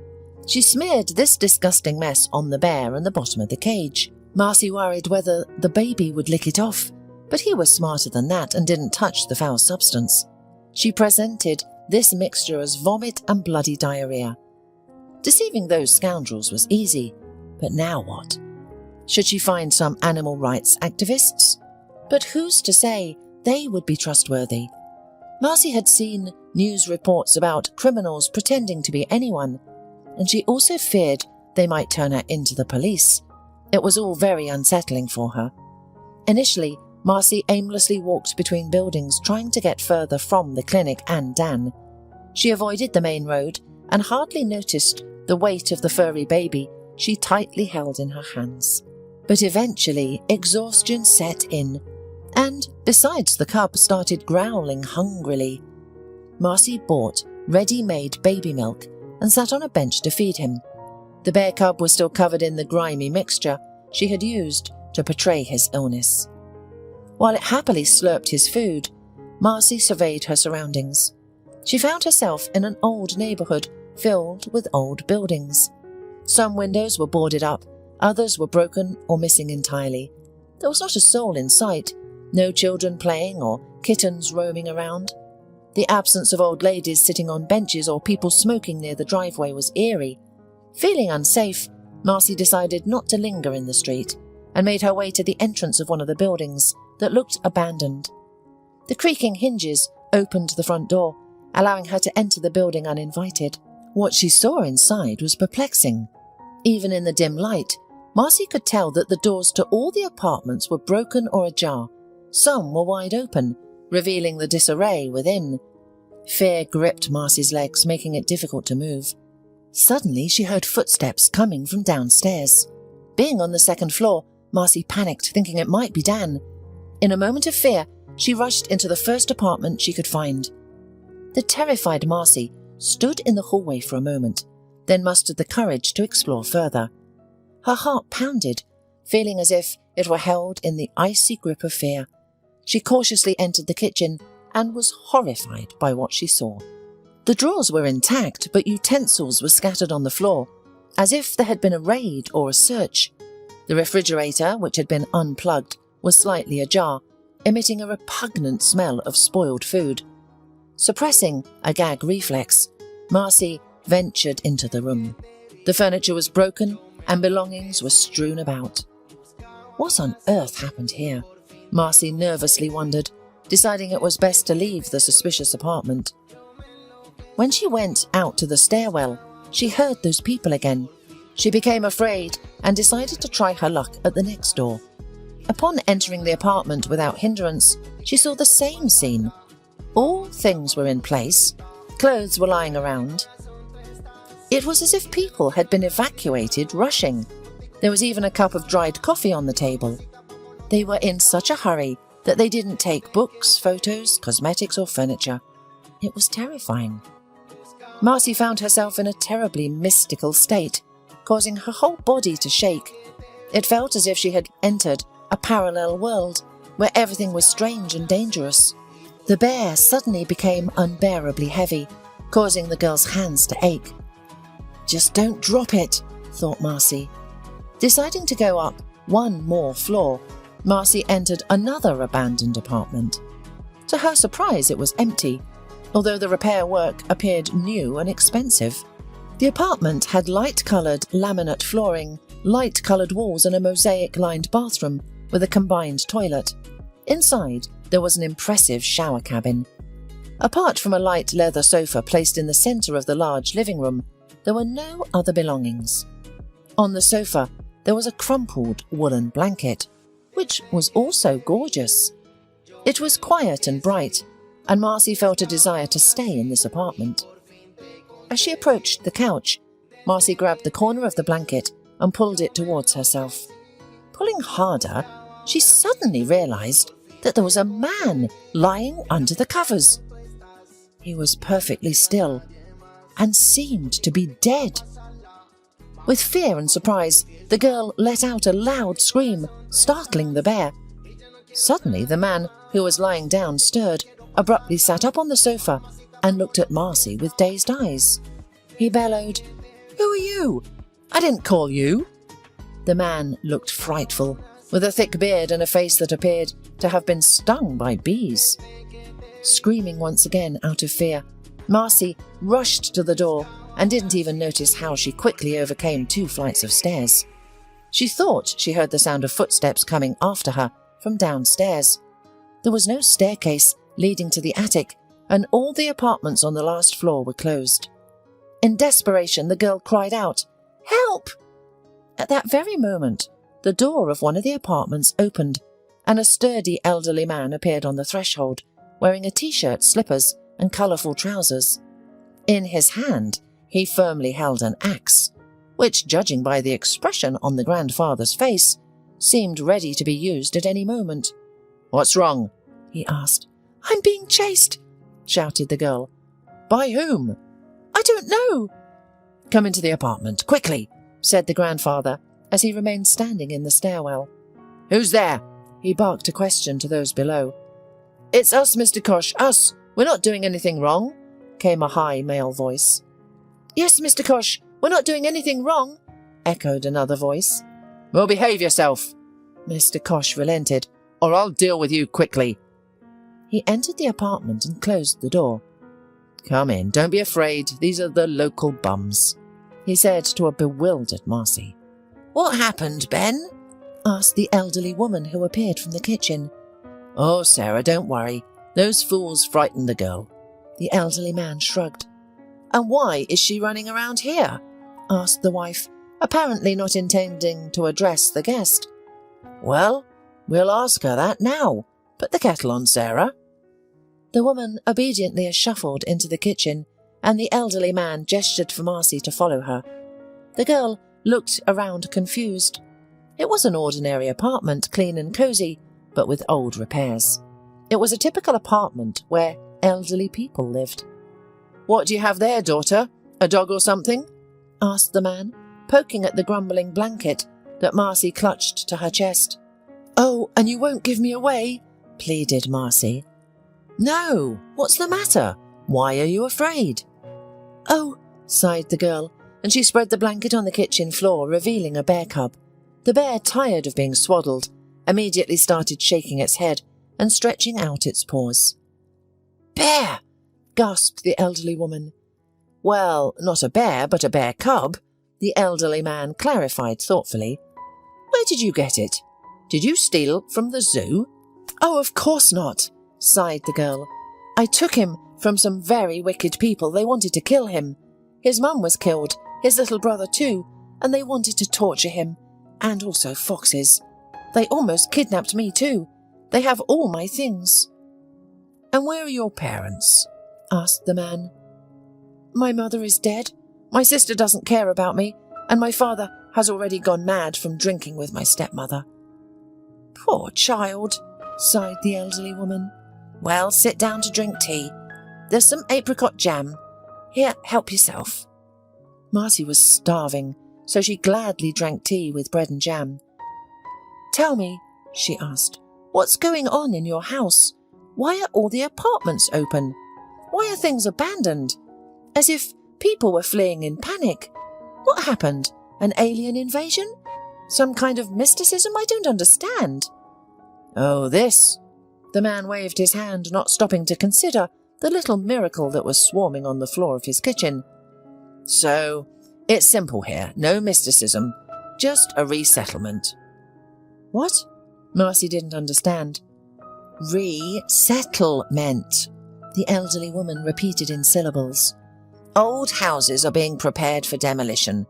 S1: She smeared this disgusting mess on the bear and the bottom of the cage. Marcy worried whether the baby would lick it off, But he was smarter than that and didn't touch the foul substance. She presented this mixture as vomit and bloody diarrhea. Deceiving those scoundrels was easy, but now what? Should she find some animal rights activists? But who's to say they would be trustworthy? Marcy had seen news reports about criminals pretending to be anyone, and she also feared they might turn her into the police. It was all very unsettling for her. Initially, Marcy aimlessly walked between buildings trying to get further from the clinic and Dan. She avoided the main road and hardly noticed the weight of the furry baby she tightly held in her hands. But eventually, exhaustion set in, and besides, the cub started growling hungrily. Marcy bought ready-made baby milk and sat on a bench to feed him. The bear cub was still covered in the grimy mixture she had used to portray his illness. While it happily slurped his food, Marcy surveyed her surroundings. She found herself in an old neighborhood filled with old buildings. Some windows were boarded up, others were broken or missing entirely. There was not a soul in sight, no children playing or kittens roaming around. The absence of old ladies sitting on benches or people smoking near the driveway was eerie. Feeling unsafe, Marcy decided not to linger in the street and made her way to the entrance of one of the buildings that looked abandoned. The creaking hinges opened the front door, allowing her to enter the building uninvited. What she saw inside was perplexing. Even in the dim light, Marcy could tell that the doors to all the apartments were broken or ajar. Some were wide open, revealing the disarray within. Fear gripped Marcy's legs, making it difficult to move. Suddenly, she heard footsteps coming from downstairs. Being on the second floor, Marcy panicked, thinking it might be Dan. In a moment of fear, she rushed into the first apartment she could find. The terrified Marcy stood in the hallway for a moment, then mustered the courage to explore further. Her heart pounded, feeling as if it were held in the icy grip of fear. She cautiously entered the kitchen and was horrified by what she saw. The drawers were intact, but utensils were scattered on the floor, as if there had been a raid or a search. The refrigerator, which had been unplugged, was slightly ajar, emitting a repugnant smell of spoiled food. Suppressing a gag reflex, Marcy ventured into the room. The furniture was broken and belongings were strewn about. What on earth happened here? Marcy nervously wondered, deciding it was best to leave the suspicious apartment. When she went out to the stairwell, she heard those people again. She became afraid and decided to try her luck at the next door. Upon entering the apartment without hindrance, she saw the same scene. All things were in place. Clothes were lying around. It was as if people had been evacuated, rushing. There was even a cup of dried coffee on the table. They were in such a hurry that they didn't take books, photos, cosmetics, or furniture. It was terrifying. Marcy found herself in a terribly mystical state, causing her whole body to shake. It felt as if she had entered a parallel world where everything was strange and dangerous. The bear suddenly became unbearably heavy, causing the girl's hands to ache. "Just don't drop it," thought Marcy. Deciding to go up one more floor, Marcy entered another abandoned apartment. To her surprise, it was empty, although the repair work appeared new and expensive. The apartment had light-coloured laminate flooring, light-coloured walls and a mosaic-lined bathroom with a combined toilet. Inside, there was an impressive shower cabin. Apart from a light leather sofa placed in the centre of the large living room, there were no other belongings. On the sofa, there was a crumpled woolen blanket, which was also gorgeous. It was quiet and bright, and Marcy felt a desire to stay in this apartment. As she approached the couch, Marcy grabbed the corner of the blanket and pulled it towards herself. Pulling harder, she suddenly realized that there was a man lying under the covers. He was perfectly still and seemed to be dead. With fear and surprise, the girl let out a loud scream, startling the bear. Suddenly, the man who was lying down stirred, abruptly sat up on the sofa and looked at Marcy with dazed eyes. He bellowed, "Who are you? I didn't call you." The man looked frightful, with a thick beard and a face that appeared to have been stung by bees. Screaming once again out of fear, Marcy rushed to the door and didn't even notice how she quickly overcame 2 flights of stairs. She thought she heard the sound of footsteps coming after her from downstairs. There was no staircase leading to the attic, and all the apartments on the last floor were closed. In desperation, the girl cried out, "Help!" At that very moment, the door of one of the apartments opened, and a sturdy elderly man appeared on the threshold, wearing a t-shirt, slippers, and colourful trousers. In his hand, he firmly held an axe, which, judging by the expression on the grandfather's face, seemed ready to be used at any moment. "What's wrong?" he asked. "I'm being chased," shouted the girl. "By whom?" "I don't know." "Come into the apartment, quickly," said the grandfather, as he remained standing in the stairwell. "Who's there?" he barked a question to those below. "It's us, Mr. Kosh, us. We're not doing anything wrong," came a high male voice. "Yes, Mr. Kosh, we're not doing anything wrong," echoed another voice. "Well, behave yourself," Mr. Kosh relented, "or I'll deal with you quickly." He entered the apartment and closed the door. "Come in, don't be afraid, these are the local bums," he said to a bewildered Marcy. "What happened, Ben?" asked the elderly woman who appeared from the kitchen. "Oh, Sarah, don't worry. Those fools frightened the girl." The elderly man shrugged. "And why is she running around here?" asked the wife, apparently not intending to address the guest. "Well, we'll ask her that now. Put the kettle on, Sarah." The woman obediently shuffled into the kitchen, and the elderly man gestured for Marcy to follow her. The girl looked around confused. It was an ordinary apartment, clean and cosy, but with old repairs. It was a typical apartment where elderly people lived. "What do you have there, daughter? A dog or something?" asked the man, poking at the grumbling blanket that Marcy clutched to her chest. "Oh, and you won't give me away?" pleaded Marcy. "No, what's the matter? Why are you afraid?" "Oh," sighed the girl, and she spread the blanket on the kitchen floor, revealing a bear cub. The bear, tired of being swaddled, immediately started shaking its head and stretching out its paws. "Bear!" gasped the elderly woman. "Well, not a bear, but a bear cub," the elderly man clarified thoughtfully. "Where did you get it? Did you steal from the zoo?" "Oh, of course not," sighed the girl. "I took him from some very wicked people. They wanted to kill him. His mum was killed, his little brother too, and they wanted to torture him. And also foxes. They almost kidnapped me too. They have all my things." "And where are your parents?" asked the man. "My mother is dead. My sister doesn't care about me, and my father has already gone mad from drinking with my stepmother." "Poor child," sighed the elderly woman. "Well, sit down to drink tea. There's some apricot jam. Here, help yourself." Marcy was starving, so she gladly drank tea with bread and jam. "Tell me," she asked, "what's going on in your house? Why are all the apartments open? Why are things abandoned? As if people were fleeing in panic. What happened? An alien invasion? Some kind of mysticism I don't understand." "Oh, this." The man waved his hand, not stopping to consider the little miracle that was swarming on the floor of his kitchen. "So, it's simple here, no mysticism, just a resettlement." "What?" Marcy didn't understand. "Resettlement," the elderly woman repeated in syllables. "Old houses are being prepared for demolition,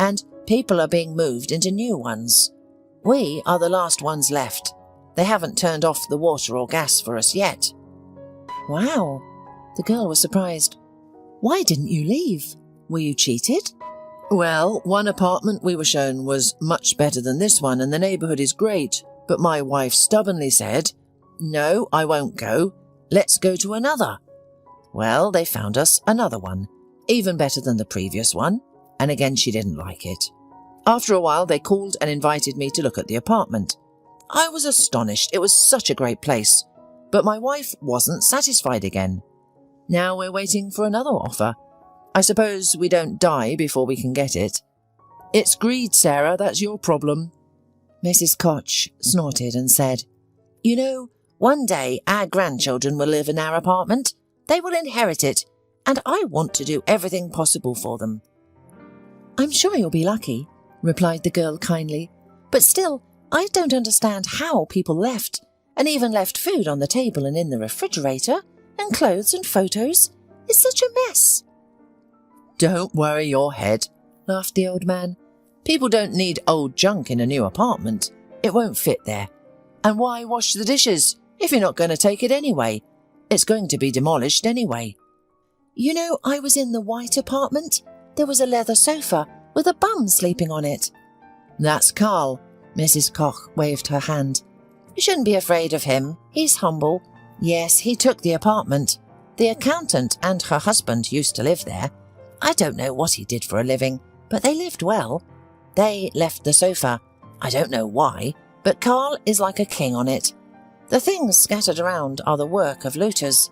S1: and people are being moved into new ones. We are the last ones left. They haven't turned off the water or gas for us yet." "Wow." The girl was surprised. "Why didn't you leave? Were you cheated?" "Well, one apartment we were shown was much better than this one, and the neighbourhood is great, but my wife stubbornly said, 'No, I won't go. Let's go to another.' Well, they found us another one, even better than the previous one, and again she didn't like it. After a while, they called and invited me to look at the apartment. I was astonished. It was such a great place, but my wife wasn't satisfied again. Now we're waiting for another offer. I suppose we don't die before we can get it. It's greed, Sarah, that's your problem." Mrs. Koch snorted and said, "You know, one day our grandchildren will live in our apartment. They will inherit it, and I want to do everything possible for them." "I'm sure you'll be lucky," replied the girl kindly, "but still, I don't understand how people left, and even left food on the table and in the refrigerator, and clothes and photos. It's such a mess."
S2: "Don't worry your head," laughed the old man. "People don't need old junk in a new apartment. It won't fit there. And why wash the dishes if you're not going to take it anyway? It's going to be demolished anyway."
S1: "You know, I was in the white apartment. There was a leather sofa with a bum sleeping on it."
S2: "That's Carl." Mrs. Koch waved her hand.
S1: "You shouldn't be afraid of him. He's humble. Yes, he took the apartment. The accountant and her husband used to live there. I don't know what he did for a living, but they lived well. They left the sofa. I don't know why, but Carl is like a king on it. The things scattered around are the work of looters.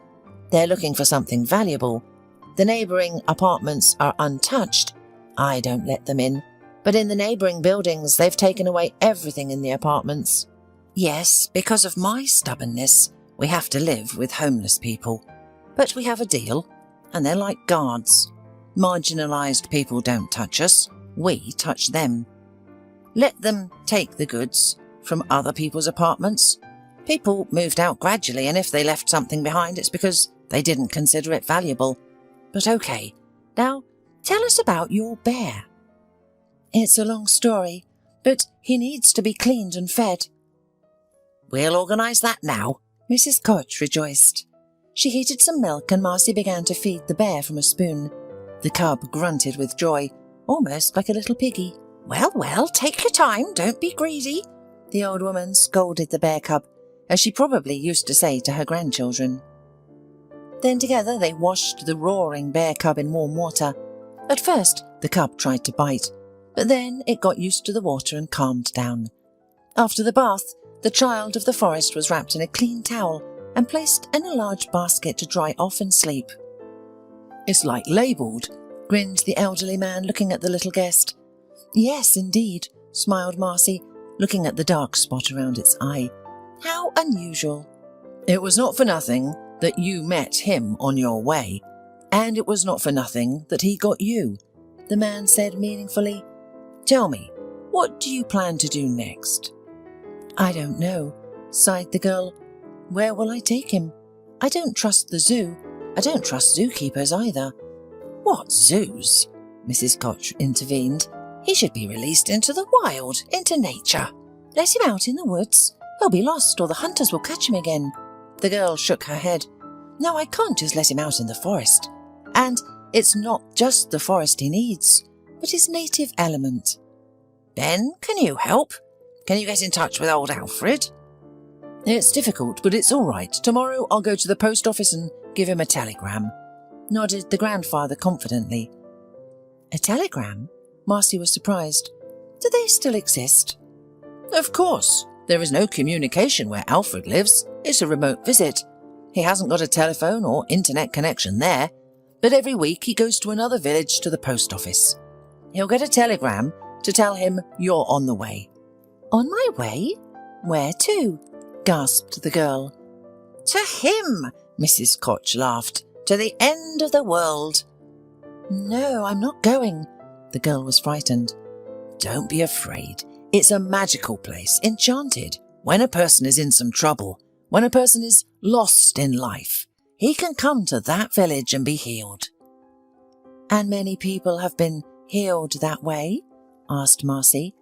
S1: They're looking for something valuable. The neighbouring apartments are untouched. I don't let them in. But in the neighbouring buildings, they've taken away everything in the apartments. Yes, because of my stubbornness, we have to live with homeless people. But we have a deal, and they're like guards. Marginalised people don't touch us. We touch them. Let them take the goods from other people's apartments. People moved out gradually, and if they left something behind, it's because they didn't consider it valuable. But okay, now tell us about your bear." "It's a long story, but he needs to be cleaned and fed." "We'll organise that now," Mrs. Koch rejoiced. She heated some milk and Marcy began to feed the bear from a spoon. The cub grunted with joy, almost like a little piggy. Well, well, take your time, don't be greedy," the old woman scolded the bear cub, as she probably used to say to her grandchildren. Then together they washed the roaring bear cub in warm water. At first, the cub tried to bite, but then it got used to the water and calmed down. After the bath, the child of the forest was wrapped in a clean towel and placed in a large basket to dry off and sleep.
S2: "It's like labelled," grinned the elderly man, looking at the little guest.
S1: "Yes, indeed," smiled Marcy, looking at the dark spot around its eye. "How unusual."
S2: "It was not for nothing that you met him on your way, and it was not for nothing that he got you," the man said meaningfully. "Tell me, what do you plan to do next?"
S1: "I don't know," sighed the girl. "Where will I take him? I don't trust the zoo. I don't trust zookeepers either."
S2: "What zoos?" Mrs. Koch intervened.
S1: "He should be released into the wild, into nature. Let him out in the woods. He'll be lost or the hunters will catch him again." The girl shook her head. "No, I can't just let him out in the forest. And it's not just the forest he needs, but his native element." "Ben, can you help? Can you get in touch with old Alfred?"
S2: "It's difficult, but it's all right. Tomorrow I'll go to the post office and give him a telegram," nodded the grandfather confidently.
S1: "A telegram?" Marcy was surprised. "Do they still exist?"
S2: "Of course. There is no communication where Alfred lives. It's a remote visit. He hasn't got a telephone or internet connection there, but every week he goes to another village to the post office. He'll get a telegram to tell him you're on the way."
S1: "On my way? Where to?" gasped the girl.
S2: "To him," Mrs. Koch laughed. "To the end of the world."
S1: "No, I'm not going." The girl was frightened.
S2: "Don't be afraid. It's a magical place, enchanted. When a person is in some trouble, when a person is lost in life, he can come to that village and be healed."
S1: "And many people have been healed that way?" asked Marcy.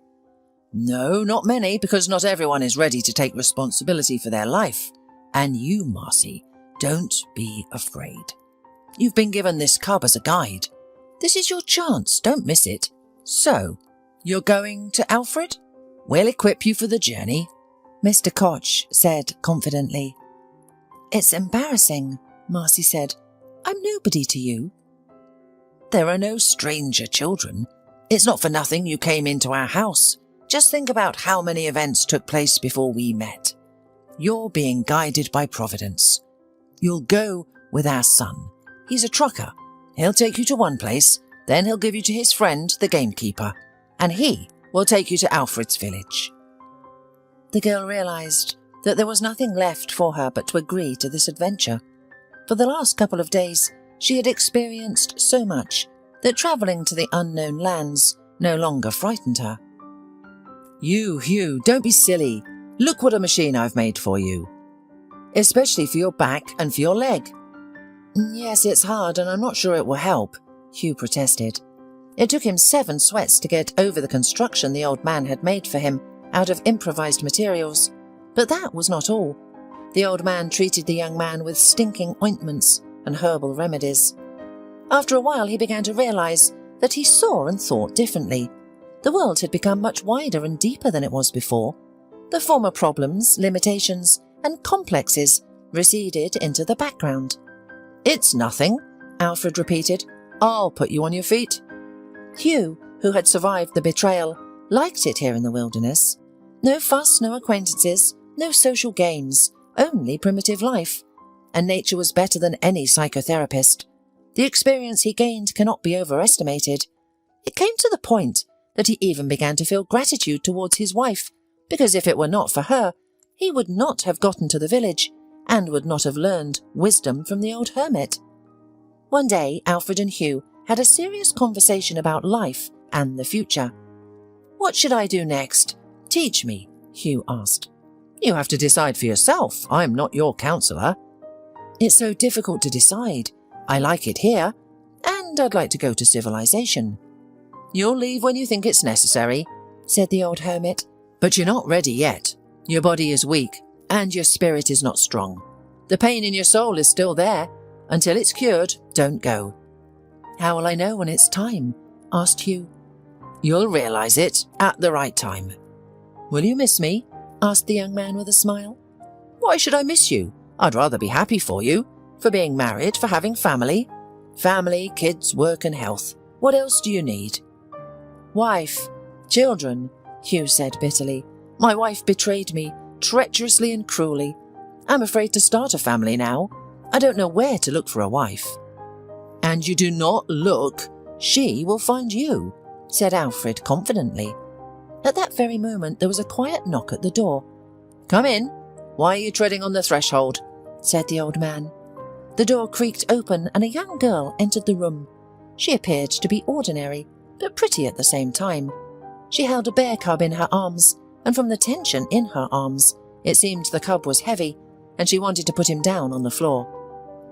S2: "No, not many, because not everyone is ready to take responsibility for their life. And you, Marcy, don't be afraid. You've been given this cub as a guide. This is your chance, don't miss it. So, you're going to Alfred? We'll equip you for the journey,"
S1: Mr. Koch said confidently. "It's embarrassing," Marcy said. "I'm nobody to you."
S2: "There are no stranger children. It's not for nothing you came into our house. Just think about how many events took place before we met. You're being guided by Providence. You'll go with our son. He's a trucker. He'll take you to one place, then he'll give you to his friend, the gamekeeper, and he will take you to Alfred's village."
S1: The girl realized that there was nothing left for her but to agree to this adventure. For the last couple of days, she had experienced so much that travelling to the unknown lands no longer frightened her.
S2: You, Hugh, don't be silly. Look what a machine I've made for you. Especially for your back and for your leg.
S1: Yes, it's hard and I'm not sure it will help, Hugh protested. It took him 7 sweats to get over the construction the old man had made for him out of improvised materials. But that was not all. The old man treated the young man with stinking ointments and herbal remedies. After a while he began to realize that he saw and thought differently. The world had become much wider and deeper than it was before. The former problems, limitations, and complexes receded into the background.
S2: It's nothing, Alfred repeated. I'll put you on your feet.
S1: Hugh, who had survived the betrayal, liked it here in the wilderness. No fuss, no acquaintances, no social games, only primitive life. And nature was better than any psychotherapist. The experience he gained cannot be overestimated. It came to the point that he even began to feel gratitude towards his wife, because if it were not for her, he would not have gotten to the village and would not have learned wisdom from the old hermit. One day, Alfred and Hugh had a serious conversation about life and the future.
S2: What should I do next? Teach me, Hugh asked. You have to decide for yourself. I'm not your counsellor.
S1: It's so difficult to decide. I like it here, and I'd like to go to civilization.
S2: You'll leave when you think it's necessary,
S1: said the old hermit.
S2: But you're not ready yet. Your body is weak, and your spirit is not strong. The pain in your soul is still there. Until it's cured, don't go.
S1: How will I know when it's time? Asked Hugh.
S2: You'll realise it at the right time.
S1: Will you miss me? Asked the young man with a smile.
S2: Why should I miss you? I'd rather be happy for you, for being married, for having family. Family, kids, work and health. What else do you need?
S1: Wife, children, Hugh said bitterly.
S2: My wife betrayed me, treacherously and cruelly. I'm afraid to start a family now. I don't know where to look for a wife. And you do not look. She will find you, said Alfred confidently.
S1: At that very moment there was a quiet knock at the door.
S2: Come in. Why are you treading on the threshold?
S1: Said the old man. The door creaked open and a young girl entered the room. She appeared to be ordinary, but pretty at the same time. She held a bear cub in her arms, and from the tension in her arms, it seemed the cub was heavy, and she wanted to put him down on the floor.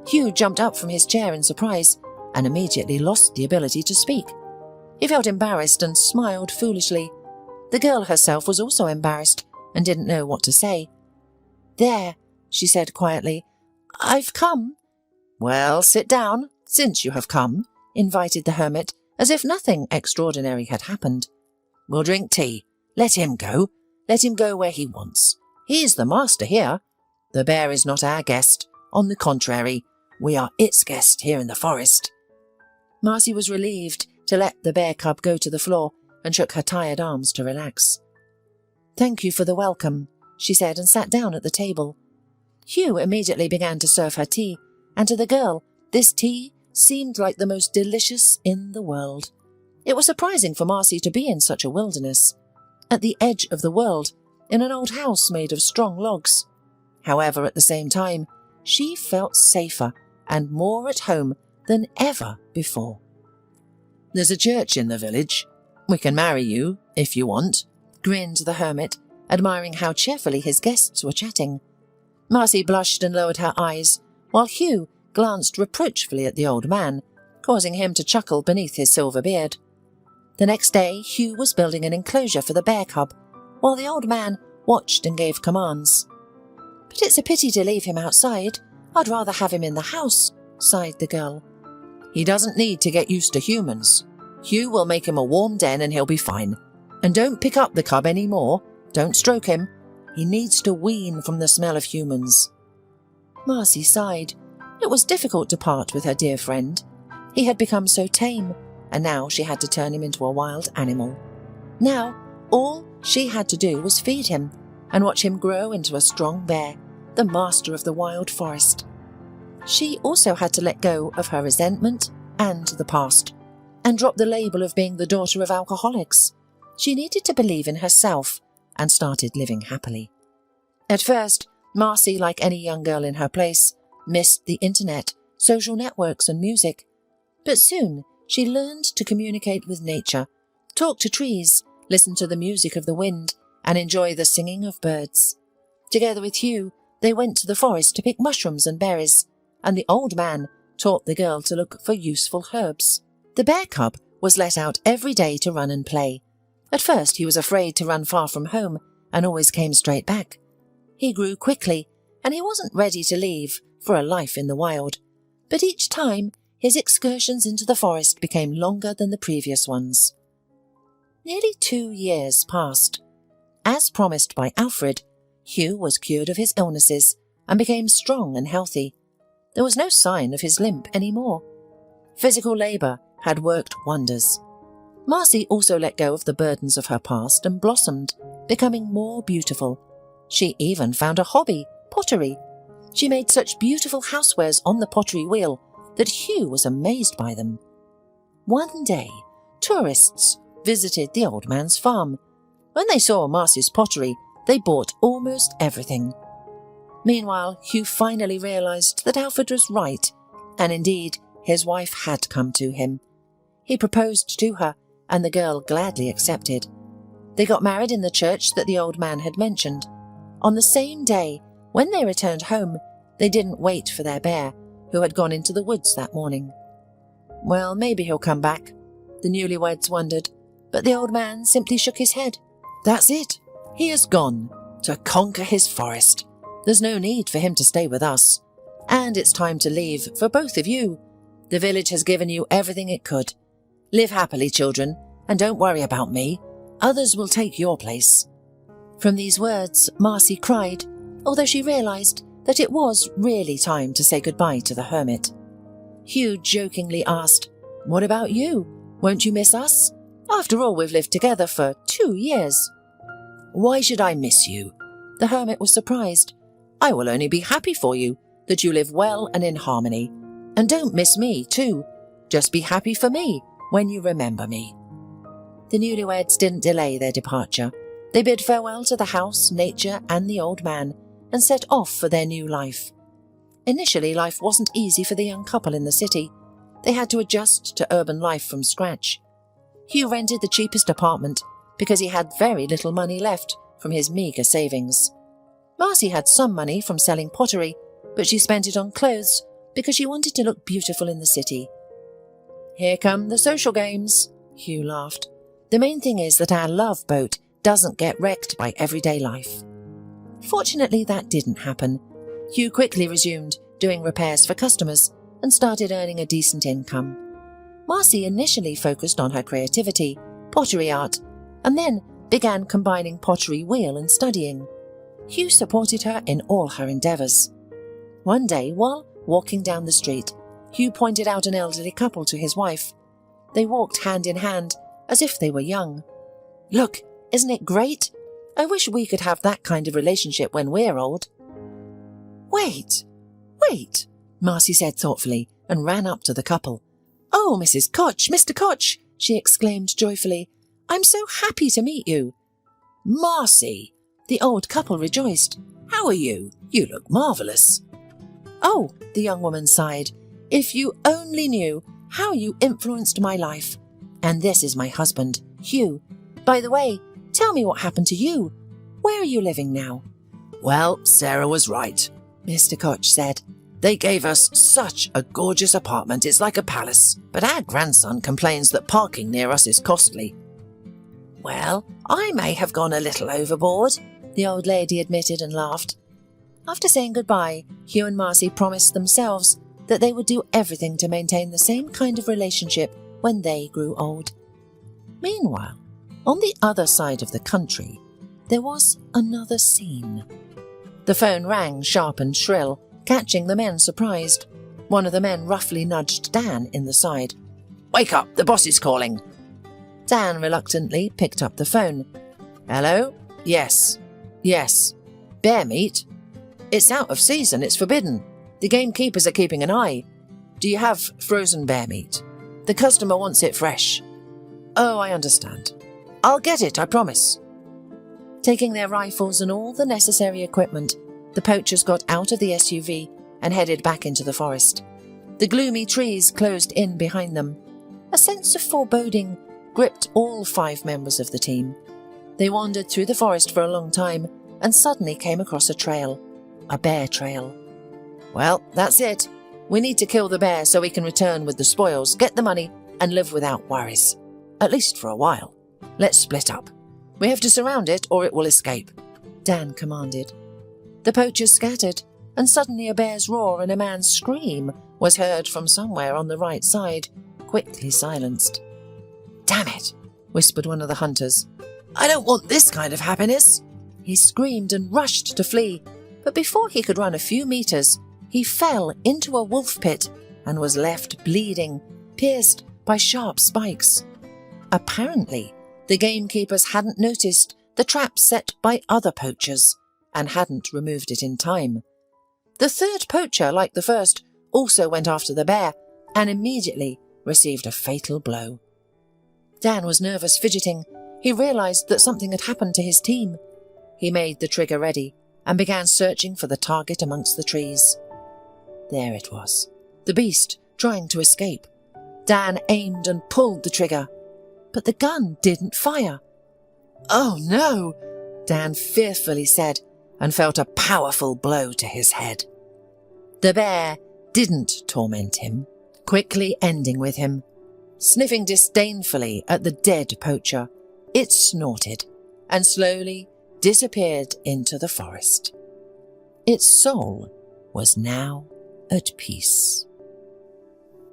S1: Hugh jumped up from his chair in surprise, and immediately lost the ability to speak. He felt embarrassed and smiled foolishly. The girl herself was also embarrassed, and didn't know what to say. There, she said quietly. I've come.
S2: Well, sit down, since you have come, invited the hermit, as if nothing extraordinary had happened. We'll drink tea. Let him go. Let him go where he wants. He's the master here. The bear is not our guest. On the contrary, we are its guest here in the forest.
S1: Marcy was relieved to let the bear cub go to the floor and shook her tired arms to relax. Thank you for the welcome, she said, and sat down at the table. Hugh immediately began to serve her tea, and to the girl, this tea seemed like the most delicious in the world. It was surprising for Marcy to be in such a wilderness, at the edge of the world, in an old house made of strong logs. However, at the same time, she felt safer and more at home than ever before.
S2: There's a church in the village. We can marry you, if you want, grinned the hermit, admiring how cheerfully his guests were chatting.
S1: Marcy blushed and lowered her eyes, while Hugh glanced reproachfully at the old man, causing him to chuckle beneath his silver beard. The next day, Hugh was building an enclosure for the bear cub, while the old man watched and gave commands. But it's a pity to leave him outside. I'd rather have him in the house, sighed the girl.
S2: He doesn't need to get used to humans. Hugh will make him a warm den and he'll be fine. And don't pick up the cub any more. Don't stroke him. He needs to wean from the smell of humans.
S1: Marcy sighed. It was difficult to part with her dear friend. He had become so tame, and now she had to turn him into a wild animal. Now, all she had to do was feed him and watch him grow into a strong bear, the master of the wild forest. She also had to let go of her resentment and the past, and drop the label of being the daughter of alcoholics. She needed to believe in herself and started living happily. At first, Marcy, like any young girl in her place, missed the internet, social networks and music. But soon she learned to communicate with nature, talk to trees, listen to the music of the wind, and enjoy the singing of birds. Together with Hugh, they went to the forest to pick mushrooms and berries, and the old man taught the girl to look for useful herbs. The bear cub was let out every day to run and play. At first he was afraid to run far from home and always came straight back. He grew quickly, and he wasn't ready to leave for a life in the wild. But each time, his excursions into the forest became longer than the previous ones. Nearly 2 years passed. As promised by Alfred, Hugh was cured of his illnesses and became strong and healthy. There was no sign of his limp anymore. Physical labour had worked wonders. Marcy also let go of the burdens of her past and blossomed, becoming more beautiful. She even found a hobby, pottery. She made such beautiful housewares on the pottery wheel that Hugh was amazed by them. One day, tourists visited the old man's farm. When they saw Marcy's pottery, they bought almost everything. Meanwhile, Hugh finally realised that Alfred was right, and indeed, his wife had come to him. He proposed to her, and the girl gladly accepted. They got married in the church that the old man had mentioned. On the same day, when they returned home, they didn't wait for their bear, who had gone into the woods that morning. Well, maybe he'll come back, the newlyweds wondered, but the old man simply shook his head. That's it. He has gone to conquer his forest. There's no need for him to stay with us. And it's time to leave for both of you. The village has given you everything it could. Live happily, children, and don't worry about me. Others will take your place. From these words, Marcy cried, although she realised that it was really time to say goodbye to the hermit. Hugh jokingly asked, "What about you? Won't you miss us? After all, we've lived together for 2 years." "Why should I miss you?" The hermit was surprised. "I will only be happy for you, that you live well and in harmony. And don't miss me, too. Just be happy for me when you remember me." The newlyweds didn't delay their departure. They bid farewell to the house, nature, and the old man, and set off for their new life. Initially, life wasn't easy for the young couple in the city. They had to adjust to urban life from scratch. Hugh rented the cheapest apartment because he had very little money left from his meagre savings. Marcy had some money from selling pottery, but she spent it on clothes because she wanted to look beautiful in the city. "Here come the social games," Hugh laughed. "The main thing is that our love boat doesn't get wrecked by everyday life." Fortunately, that didn't happen. Hugh quickly resumed doing repairs for customers and started earning a decent income. Marcy initially focused on her creativity, pottery art, and then began combining pottery wheel and studying. Hugh supported her in all her endeavours. One day, while walking down the street, Hugh pointed out an elderly couple to his wife. They walked hand in hand, as if they were young. "Look, isn't it great? I wish we could have that kind of relationship when we're old." Wait, Marcy said thoughtfully and ran up to the couple. "Oh, Mrs. Koch, Mr. Koch," she exclaimed joyfully. "I'm so happy to meet you." "Marcy!" The old couple rejoiced. "How are you? You look marvellous." "Oh," the young woman sighed, "if you only knew how you influenced my life. And this is my husband, Hugh. By the way, tell me what happened to you. Where are you living now?" "Well, Sarah was right," Mr. Koch said. "They gave us such a gorgeous apartment, it's like a palace. But our grandson complains that parking near us is costly." "Well, I may have gone a little overboard," the old lady admitted and laughed. After saying goodbye, Hugh and Marcy promised themselves that they would do everything to maintain the same kind of relationship when they grew old. Meanwhile, on the other side of the country, there was another scene. The phone rang sharp and shrill, catching the men surprised. One of the men roughly nudged Dan in the side. "Wake up, the boss is calling." Dan reluctantly picked up the phone. "Hello? Yes. Bear meat? It's out of season, it's forbidden. The gamekeepers are keeping an eye. Do you have frozen bear meat? The customer wants it fresh." "Oh, I understand. I'll get it, I promise." Taking their rifles and all the necessary equipment, the poachers got out of the SUV and headed back into the forest. The gloomy trees closed in behind them. A sense of foreboding gripped all 5 members of the team. They wandered through the forest for a long time and suddenly came across a trail. A bear trail. "Well, that's it. We need to kill the bear so we can return with the spoils, get the money, and live without worries. At least for a while. Let's split up. We have to surround it or it will escape," Dan commanded. The poachers scattered, and suddenly a bear's roar and a man's scream was heard from somewhere on the right side, quickly silenced. "Damn it," whispered one of the hunters. "I don't want this kind of happiness." He screamed and rushed to flee, but before he could run a few meters, he fell into a wolf pit and was left bleeding, pierced by sharp spikes. Apparently, the gamekeepers hadn't noticed the trap set by other poachers and hadn't removed it in time. The third poacher, like the first, also went after the bear and immediately received a fatal blow. Dan was nervous, fidgeting. He realized that something had happened to his team. He made the trigger ready and began searching for the target amongst the trees. There it was, the beast trying to escape. Dan aimed and pulled the trigger, but the gun didn't fire. "Oh no," Dan fearfully said, and felt a powerful blow to his head. The bear didn't torment him, quickly ending with him. Sniffing disdainfully at the dead poacher, it snorted and slowly disappeared into the forest. Its soul was now at peace.